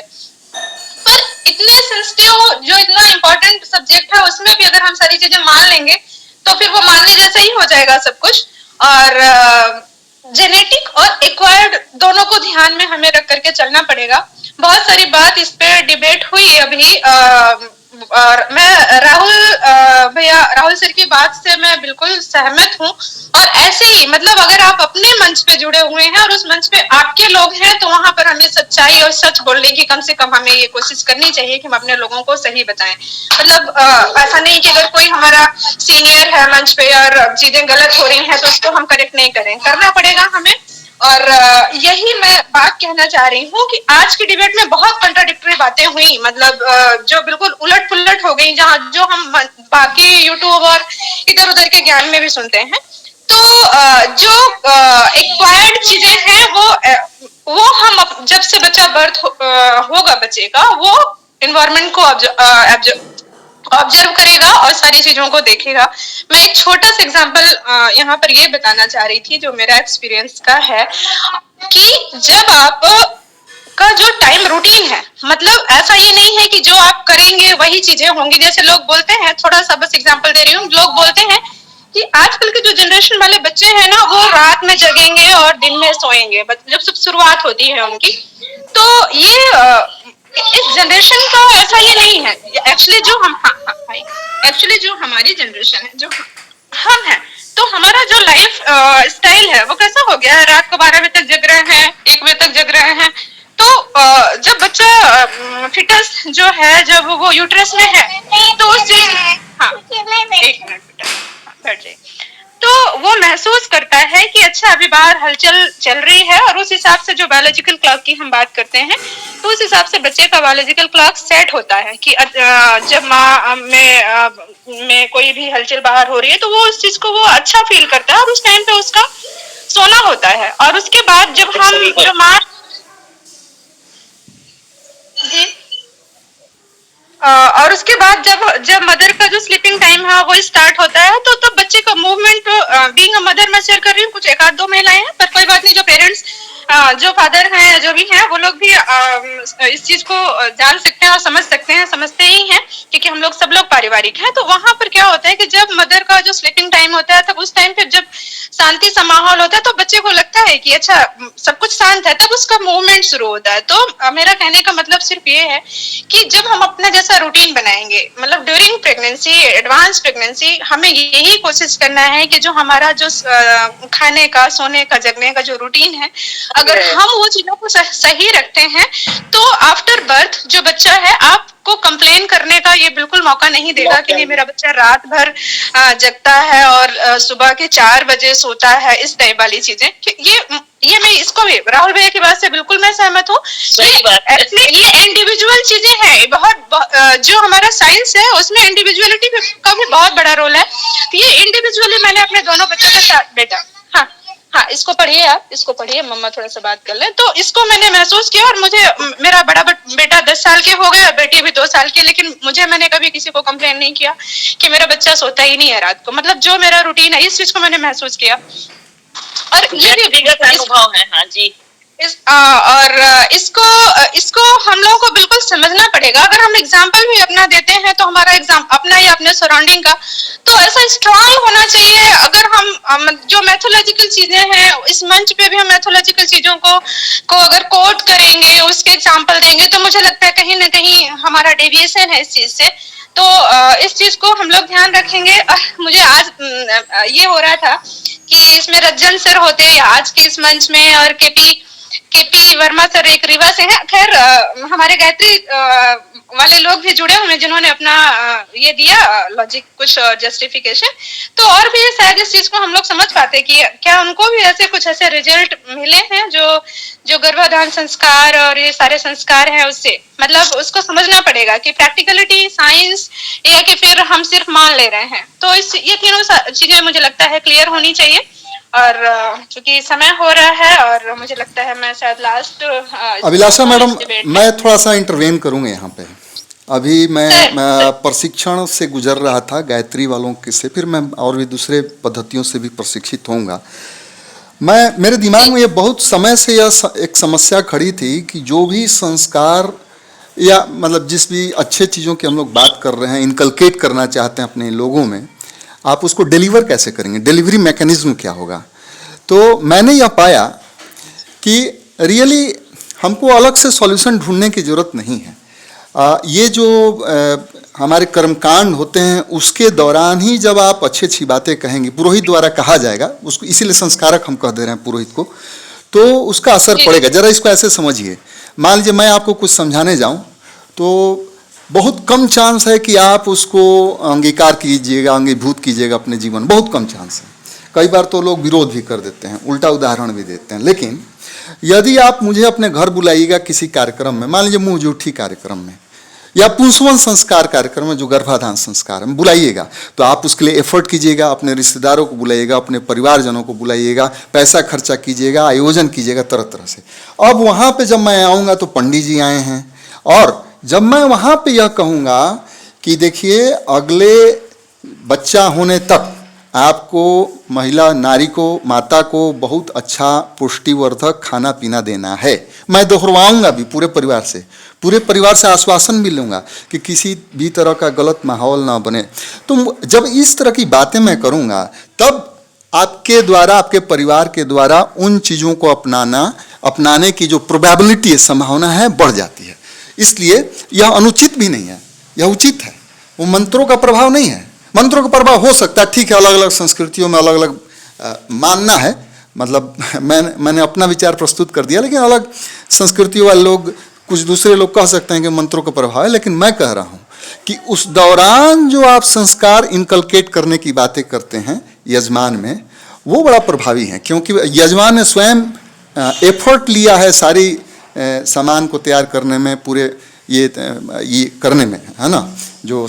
Speaker 10: पर इतने सेंसिटिव जो इतना इम्पोर्टेंट सब्जेक्ट है उसमें भी अगर हम सारी चीजें मान लेंगे तो फिर वो मानने जैसा ही हो जाएगा सब कुछ। और जेनेटिक और एक्वायर्ड दोनों को ध्यान में हमें रख करके चलना पड़ेगा। बहुत सारी बात इस पे डिबेट हुई अभी, और मैं राहुल सर की बात से मैं बिल्कुल सहमत हूँ। और ऐसे ही मतलब अगर आप अपने मंच पे जुड़े हुए हैं और उस मंच पे आपके लोग हैं, तो वहां पर हमें सच्चाई और सच बोलने की कम से कम हमें ये कोशिश करनी चाहिए कि हम अपने लोगों को सही बताएं। मतलब ऐसा नहीं कि अगर कोई हमारा सीनियर है मंच पे और चीजें गलत हो रही हैं तो उसको हम करेक्ट नहीं करें, करना पड़ेगा हमें। और यही मैं बात कहना चाह रही हूँ कि आज की डिबेट में बहुत कंट्राडिक्टरी बातें हुई, मतलब जो बिल्कुल उलट पुलट हो गई, जहाँ जो हम बाकी यूट्यूब और इधर उधर के ज्ञान में भी सुनते हैं। तो जो एक्वायर्ड चीजें हैं वो हम जब से बच्चा बर्थ होगा बच्चे का, वो एनवायरनमेंट को ऑब्जर्व करेगा और सारी चीजों को देखेगा। मैं एक छोटा सा एग्जांपल यहाँ पर ये बताना चाह रही थी जो मेरा एक्सपीरियंस का है, कि जब आप का जो टाइम रूटीन है, मतलब ऐसा ये नहीं है कि जो आप करेंगे वही चीजें होंगी। जैसे लोग बोलते हैं, थोड़ा सा बस एग्जांपल दे रही हूँ, लोग बोलते हैं कि आजकल के जो जनरेशन वाले बच्चे हैं ना, वो रात में जगेंगे और दिन में सोएंगे, जब सब शुरुआत होती है उनकी। तो ये इस जनरेशन का ऐसा ये नहीं है। एक्चुअली जो हम एक्चुअली जो हमारी जनरेशन है, जो हम हैं, तो हमारा जो लाइफ स्टाइल है वो कैसा हो गया है, रात को 12 बजे तक जग रहे हैं, 1 बजे तक जग रहे हैं। तो जब बच्चा फिटस जो है, जब वो यूट्रस में है, तो उस चीज, हाँ 1 मिनट बेटा बैठ जाइए, तो वो महसूस करता है कि अच्छा अभी बाहर हलचल चल रही है, और उस हिसाब से जो बायोलॉजिकल क्लॉक की हम बात करते हैं, तो उस हिसाब से बच्चे का बायोलॉजिकल क्लॉक सेट होता है कि जब माँ में कोई भी हलचल बाहर हो रही है तो वो उस चीज को वो अच्छा फील करता है और उस टाइम पे उसका सोना होता है। और उसके बाद जब हम जो माँ जी और उसके बाद जब मदर का जो स्लीपिंग टाइम है वो स्टार्ट होता है, तो बच्चे का मूवमेंट, बीइंग अ मदर मैं शेयर कर रही हूँ, कुछ 1-2 महिलाएं हैं, पर कोई बात नहीं, जो पेरेंट्स जो फादर हैं जो भी हैं वो लोग भी इस चीज को जान सकते हैं और समझ सकते हैं, समझते ही हैं, क्योंकि हम लोग सब लोग पारिवारिक हैं। तो वहां पर क्या होता है कि जब मदर का जो स्लीपिंग टाइम होता है, तब उस टाइम पे जब शांति सा माहौल होता है तो बच्चे को लगता है कि अच्छा सब कुछ शांत है, तब उसका मूवमेंट शुरू होता है। तो मेरा कहने का मतलब सिर्फ ये है कि जब हम अपना जैसा रूटीन बनाएंगे, मतलब ड्यूरिंग प्रेगनेंसी, एडवांस प्रेगनेंसी, हमें यही कोशिश करना है कि जो हमारा जो खाने का, सोने का, जगने का जो रूटीन है, अगर हम वो चीजों को सही रखते हैं तो आफ्टर बर्थ जो बच्चा है आपको कंप्लेन करने का ये बिल्कुल मौका नहीं देगा कि नहीं मेरा बच्चा रात भर जगता है और सुबह के 4 बजे सोता है, इस टाइप वाली चीजें। ये मैं इसको भी राहुल भैया की बात से बिल्कुल मैं सहमत हूँ। ये इंडिविजुअल चीजें हैं, बहुत जो हमारा साइंस है उसमें इंडिविजुअलिटी का भी बहुत बड़ा रोल है। ये इंडिविजुअली मैंने अपने दोनों बच्चों के साथ, बेटा हाँ हाँ, इसको पढ़िए, आप इसको पढ़िए, मम्मा थोड़ा सा बात कर ले। तो इसको मैंने महसूस किया, और मुझे मेरा बड़ा बेटा 10 साल के हो गए और बेटी भी 2 साल की, लेकिन मैंने कभी किसी को कंप्लेन नहीं किया कि मेरा बच्चा सोता ही नहीं है रात को। मतलब जो मेरा रूटीन है, इस चीज को मैंने महसूस किया। और ये भी
Speaker 8: व्यक्तिगत अनुभव है। हाँ जी।
Speaker 10: इसको हम लोगों को बिल्कुल समझना पड़ेगा। अगर हम एग्जाम्पल भी अपना देते हैं तो हमारा एग्जाम अपना या अपने सराउंडिंग का तो ऐसा स्ट्रांग होना चाहिए। अगर हम जो मैथोलॉजिकल चीजें हैं, इस मंच पे भी हम मैथोलॉजिकल चीजों को अगर कोट करेंगे, उसके एग्जाम्पल देंगे, तो मुझे लगता है कहीं ना कहीं हमारा डेविएशन है इस चीज से। तो इस चीज को हम लोग ध्यान रखेंगे। मुझे आज ये हो रहा था कि इसमें रज्जन सर होते आज के इस मंच में, और केपी वर्मा सर एक रीवा से हैं। खैर हमारे गायत्री वाले लोग भी जुड़े हुए हैं जिन्होंने अपना ये दिया लॉजिक, कुछ जस्टिफिकेशन। तो और भी शायद इस चीज को हम लोग समझ पाते कि क्या उनको भी ऐसे कुछ ऐसे रिजल्ट मिले हैं जो गर्भाधान संस्कार और ये सारे संस्कार हैं उससे। मतलब उसको समझना पड़ेगा कि प्रैक्टिकलिटी, साइंस, या कि फिर हम सिर्फ मान ले रहे हैं। तो ये तीनों चीजें मुझे लगता है क्लियर होनी चाहिए। और चूंकि समय हो रहा है और मुझे लगता है मैं शायद लास्ट
Speaker 4: अभिलाषा मैडम, मैं थोड़ा सा इंटरवेन करूंगा यहाँ पे। अभी मैं प्रशिक्षण से गुजर रहा था गायत्री वालों के से, फिर मैं और भी दूसरे पद्धतियों से भी प्रशिक्षित होऊंगा। मेरे दिमाग में ये बहुत समय से यह एक समस्या खड़ी थी कि जो भी संस्कार या मतलब जिस भी अच्छे चीज़ों की हम लोग बात कर रहे हैं, इनकलकेट करना चाहते हैं अपने लोगों में, आप उसको डिलीवर कैसे करेंगे, डिलीवरी मैकेनिज्म क्या होगा। तो मैंने यह पाया कि रियली हमको अलग से सॉल्यूशन ढूंढने की ज़रूरत नहीं है। ये जो हमारे कर्मकांड होते हैं उसके दौरान ही जब आप अच्छी अच्छी बातें कहेंगे, पुरोहित द्वारा कहा जाएगा उसको, इसीलिए संस्कारक हम कह दे रहे हैं पुरोहित को, तो उसका असर पड़ेगा। जरा इसको ऐसे समझिए, मान लीजिए मैं आपको कुछ समझाने जाऊं तो बहुत कम चांस है कि आप उसको अंगीकार कीजिएगा, अंगीभूत कीजिएगा अपने जीवन, बहुत कम चांस है। कई बार तो लोग विरोध भी कर देते हैं, उल्टा उदाहरण भी देते हैं। लेकिन यदि आप मुझे अपने घर बुलाइएगा किसी कार्यक्रम में, मान लीजिए मुँह जूठी कार्यक्रम में या पुंसवन संस्कार कार्यक्रम में, जो गर्भाधान संस्कार में बुलाइएगा, तो आप उसके लिए एफर्ट कीजिएगा, अपने रिश्तेदारों को बुलाइएगा, अपने परिवारजनों को बुलाइएगा, पैसा खर्चा कीजिएगा, आयोजन कीजिएगा तरह तरह से। अब वहाँ पे जब मैं आऊँगा तो पंडित जी आए हैं, और जब मैं वहाँ पे यह कहूँगा कि देखिए अगले बच्चा होने तक आपको महिला नारी को, माता को बहुत अच्छा पुष्टिवर्धक खाना पीना देना है, मैं दोहराऊंगा भी पूरे परिवार से आश्वासन भी लूँगा कि किसी भी तरह का गलत माहौल ना बने। तो जब इस तरह की बातें मैं करूँगा तब आपके द्वारा, आपके परिवार के द्वारा उन चीज़ों को अपनाने की जो प्रोबेबिलिटी है, संभावना है, बढ़ जाती है। इसलिए यह अनुचित भी नहीं है, यह उचित है। वो मंत्रों का प्रभाव नहीं है। मंत्रों का प्रभाव हो सकता है, ठीक है, अलग अलग संस्कृतियों में अलग अलग मानना है, मतलब मैंने अपना विचार प्रस्तुत कर दिया, लेकिन अलग संस्कृतियों वाले लोग, कुछ दूसरे लोग कह सकते हैं कि मंत्रों का प्रभाव है। लेकिन मैं कह रहा हूँ कि उस दौरान जो आप संस्कार इनकलकेट करने की बातें करते हैं यजमान में, वो बड़ा प्रभावी है, क्योंकि यजमान ने स्वयं एफर्ट लिया है सारी सामान को तैयार करने में, पूरे ये करने में, है ना, जो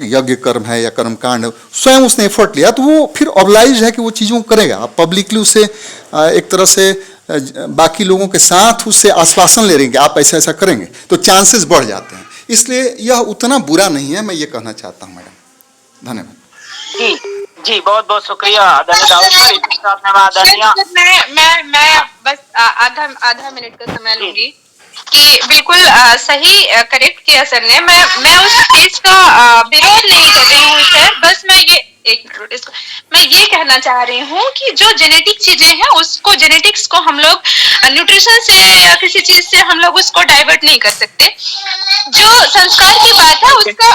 Speaker 4: यज्ञ कर्म है या कर्मकांड है, स्वयं उसने एफर्ट लिया, तो वो फिर ऑब्लाइज है कि वो चीज़ों को करेगा। आप पब्लिकली उसे एक तरह से बाकी लोगों के साथ उससे आश्वासन ले रहे हैं कि आप ऐसा ऐसा करेंगे, तो चांसेस बढ़ जाते हैं। इसलिए यह उतना बुरा नहीं है, मैं ये कहना चाहता हूँ मैडम। धन्यवाद।
Speaker 3: जी बहुत बहुत शुक्रिया आदरणीय।
Speaker 10: मैं बस आधा मिनट का समय लूंगी कि बिल्कुल सही करेक्ट किया सर ने। मैं उस चीज का विरोध नहीं कर रही हूँ सर, बस मैं ये कहना चाह रही हूँ कि जो जेनेटिक चीजें हैं उसको, जेनेटिक्स को हम लोग न्यूट्रिशन से या किसी चीज से हम लोग उसको डाइवर्ट नहीं कर सकते। जो संस्कार की बात है उसका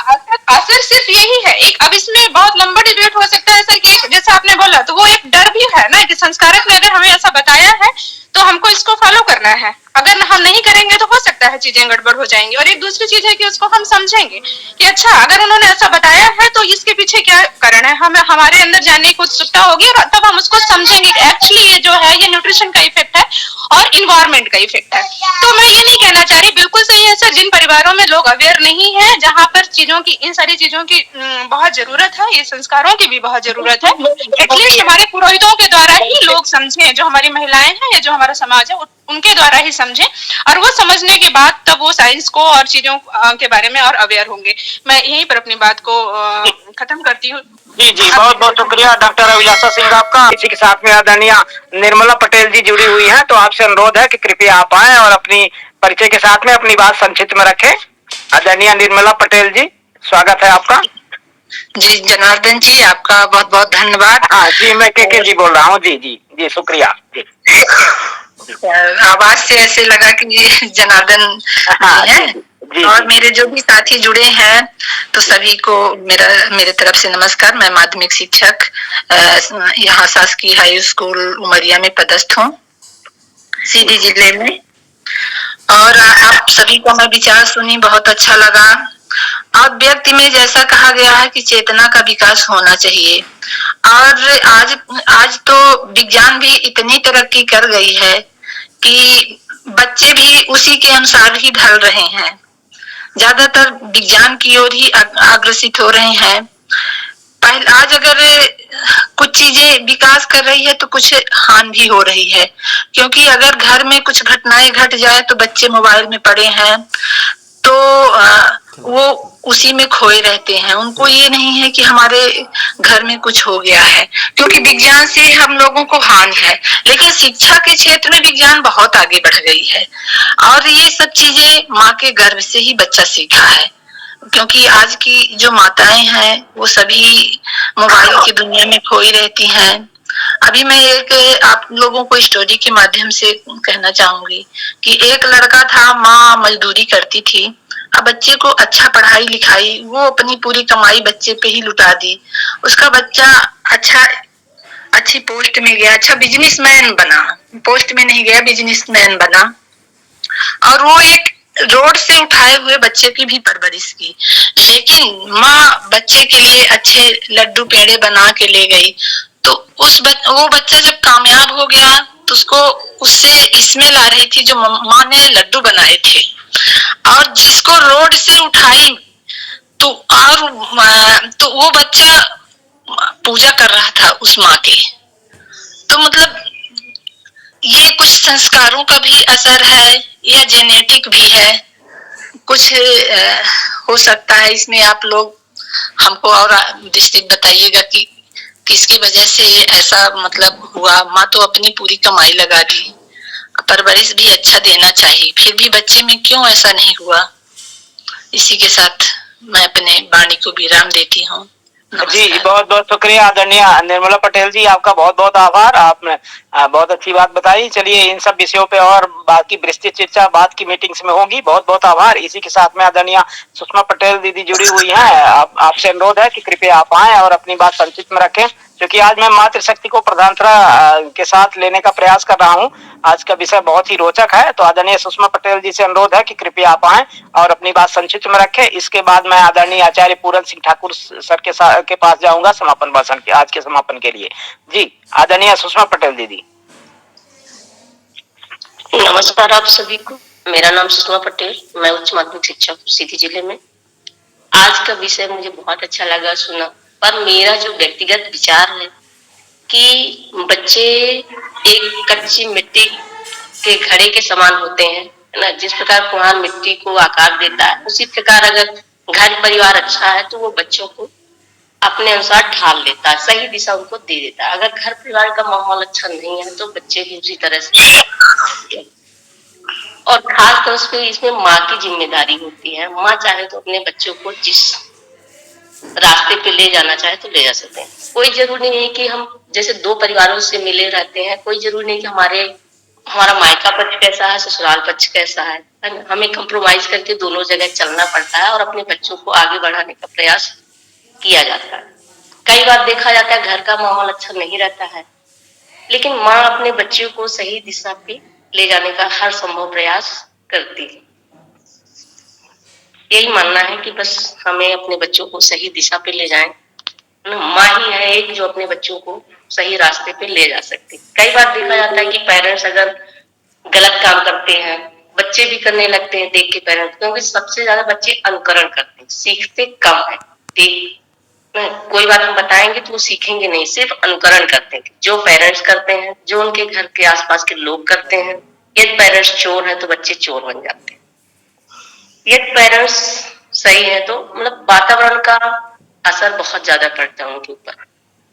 Speaker 10: असर सिर्फ यही है। एक अब इसमें बहुत लंबा डिबेट हो सकता है सर कि जैसा आपने बोला, तो वो एक डर भी है ना कि संस्कारक ने अगर हमें ऐसा बताया है तो हमको इसको फॉलो करना है, अगर हम नहीं करेंगे तो हो सकता है चीजें गड़बड़ हो जाएंगी। और एक दूसरी चीज है कि उसको हम समझेंगे कि अच्छा अगर उन्होंने ऐसा बताया है तो इसके पीछे क्या कारण है, हमें हमारे अंदर जानने की उत्सुकता होगी और तब हम उसको समझेंगे कि एक्चुअली ये जो है ये न्यूट्रिशन का इफेक्ट है और इन्वायरमेंट का इफेक्ट है। तो मैं ये नहीं कहना चाह रही, बिल्कुल सही है सर, जिन परिवारों में लोग अवेयर नहीं है, जहाँ पर चीजों की, इन सारी चीजों की बहुत जरूरत है, ये संस्कारों की भी बहुत जरूरत है। एटलीस्ट हमारे पुरोहितों के द्वारा ही लोग समझे, जो हमारी महिलाएं हैं या जो हमारा समाज है उनके द्वारा ही समझे, और वो समझने के बाद तब वो साइंस को और चीजों के बारे में और अवेयर होंगे। मैं यहीं पर अपनी बात को खत्म करती हूँ।
Speaker 3: जी जी, बहुत बहुत शुक्रिया डॉक्टर अभिलाषा सिंह आपका। इसी के साथ में आदरणीय निर्मला पटेल जी जुड़ी हुई हैं, तो आपसे अनुरोध है कि कृपया आप आए और अपनी परिचय के साथ में अपनी बात संक्षिप्त में रखें। आदरणीय निर्मला पटेल जी, स्वागत है आपका।
Speaker 11: जी जनार्दन जी, आपका बहुत बहुत धन्यवाद।
Speaker 3: हाँ जी, मैं के जी बोल रहा हूँ। जी जी जी, शुक्रिया जी।
Speaker 11: आवाज से ऐसे लगा कि ये जनार्दन जी हैं।
Speaker 3: जी,
Speaker 11: और मेरे जो भी साथी जुड़े हैं तो सभी को मेरे तरफ से नमस्कार। मैं माध्यमिक शिक्षक यहाँ शासकीय हाई स्कूल उमरिया में पदस्थ हूँ, सीधी जिले में। और आप सभी का मैं विचार सुनी, बहुत अच्छा लगा। और व्यक्ति में जैसा कहा गया है कि चेतना का विकास होना चाहिए, और आज तो विज्ञान भी इतनी तरक्की कर गई है कि बच्चे भी उसी के अनुसार ही ढल रहे हैं, ज्यादातर विज्ञान की ओर ही अग्रसित हो रहे हैं। पहले आज अगर कुछ चीजें विकास कर रही है तो कुछ हानि भी हो रही है, क्योंकि अगर घर में कुछ घटनाएं घट जाए तो बच्चे मोबाइल में पड़े हैं तो वो उसी में खोए रहते हैं। उनको ये नहीं है कि हमारे घर में कुछ हो गया है, क्योंकि विज्ञान से हम लोगों को हानि है। लेकिन शिक्षा के क्षेत्र में विज्ञान बहुत आगे बढ़ गई है, और ये सब चीजें माँ के गर्भ से ही बच्चा सीखा है, क्योंकि आज की जो माताएं हैं वो सभी मोबाइल की दुनिया में खोई रहती हैं। अभी मैं एक आप लोगों को स्टोरी के माध्यम से कहना चाहूंगी कि एक लड़का था, माँ मजदूरी करती थी, अब बच्चे को अच्छा पढ़ाई लिखाई, वो अपनी पूरी कमाई बच्चे पे ही लुटा दी। उसका बच्चा अच्छी पोस्ट में गया, अच्छा बिजनेसमैन बना, पोस्ट में नहीं गया, बिजनेसमैन बना। और वो एक रोड से उठाए हुए बच्चे की भी परवरिश की, लेकिन माँ बच्चे के लिए अच्छे लड्डू पेड़े बना के ले गई। तो वो बच्चा जब कामयाब हो गया तो उससे इसमें ला रही थी जो माँ ने लड्डू बनाए थे, और जिसको रोड से उठाई तो वो बच्चा पूजा कर रहा था उस माँ के। तो मतलब ये कुछ संस्कारों का भी असर है या जेनेटिक भी है, कुछ हो सकता है इसमें। आप लोग हमको और डिस्ट्रिक्ट बताइएगा कि किसकी वजह से ऐसा मतलब हुआ। माँ तो अपनी पूरी कमाई लगा दी, परवरिश भी अच्छा देना चाहिए, फिर भी बच्चे में क्यों ऐसा नहीं हुआ। इसी के साथ मैं अपने वाणी को विराम देती हूँ।
Speaker 3: जी, बहुत बहुत शुक्रिया आदरणीय निर्मला पटेल जी, आपका बहुत बहुत आभार। आपने बहुत अच्छी बात बताई। चलिए, इन सब विषयों पे और बाकी विस्तृत चर्चा बाद की मीटिंग्स में होगी। बहुत बहुत आभार। इसी के साथ में आदरणीय सुषमा पटेल दीदी जुड़ी हुई हैं। आपसे अनुरोध है कि कृपया आप आए और अपनी बात संक्षिप्त में रखें, क्योंकि आज मैं मातृशक्ति को प्रधानता के साथ लेने का प्रयास कर रहा हूँ। आज का विषय बहुत ही रोचक है, तो आदरणीय सुषमा पटेल जी से अनुरोध है कि कृपया आप आए और अपनी बात संक्षिप्त में रखें। इसके बाद मैं आदरणीय आचार्य पूरन सिंह ठाकुर सर के पास जाऊंगा समापन भाषण के, आज के समापन के लिए। जी, आदरणीय सुषमा पटेल दीदी।
Speaker 12: नमस्कार आप सभी को, मेरा नाम सुषमा पटेल, मैं उच्च माध्यमिक शिक्षक हूँ सीधी जिले में। आज का विषय मुझे बहुत अच्छा लगा सुना, पर मेरा जो व्यक्तिगत विचार है कि बच्चे एक कच्ची मिट्टी के घड़े के समान होते हैं, है ना। जिस प्रकार कुम्हार मिट्टी को आकार देता है, उसी प्रकार अगर घर परिवार अच्छा है तो वो बच्चों को अपने अनुसार ढाल लेता है, सही दिशा उनको दे देता है। अगर घर परिवार का माहौल अच्छा नहीं है तो बच्चे भी उसी तरह से। और खास तौर पे इसमें माँ की जिम्मेदारी होती है। माँ चाहे तो अपने बच्चों को जिस रास्ते पे ले जाना चाहे तो ले जा सकते हैं। कोई जरूरी नहीं है कि हम जैसे दो परिवारों से मिले रहते हैं, कोई जरूरी नहीं कि हमारा मायका पक्ष कैसा है, ससुराल पक्ष कैसा है ना। हमें कंप्रोमाइज करके दोनों जगह चलना पड़ता है और अपने बच्चों को आगे बढ़ाने का प्रयास किया जाता है। कई बार देखा जाता है घर का माहौल अच्छा नहीं रहता है, लेकिन माँ अपने बच्चों को सही दिशा पे ले जाने का हर संभव प्रयास करती है। यही मानना है कि बस हमें अपने बच्चों को सही दिशा पे ले जाएं। माँ ही है एक जो अपने बच्चों को सही रास्ते पे ले जा सकती है। कई बार देखा जाता है कि पेरेंट्स अगर गलत काम करते हैं, बच्चे भी करने लगते हैं देख के पेरेंट्स, क्योंकि सबसे ज्यादा बच्चे अनुकरण करते हैं, सीखते कम है। देख कोई बात हम बताएंगे तो वो सीखेंगे नहीं, सिर्फ अनुकरण करते हैं, जो पेरेंट्स करते हैं, जो उनके घर के आसपास के लोग करते हैं। यदि पेरेंट्स चोर है तो बच्चे चोर बन जाते हैं, यदि पेरेंट्स सही है तो मतलब वातावरण का असर बहुत ज्यादा पड़ता है उनके ऊपर,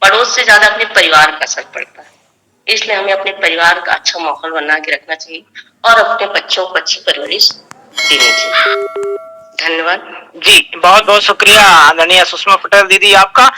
Speaker 12: पड़ोस से ज्यादा अपने परिवार का असर पड़ता है। इसलिए हमें अपने परिवार का अच्छा माहौल बना के रखना चाहिए और अपने बच्चों को अच्छी परवरिश देनी चाहिए। धन्यवाद
Speaker 3: जी, बहुत बहुत शुक्रिया आदरणीय सुषमा पटेल दीदी आपका।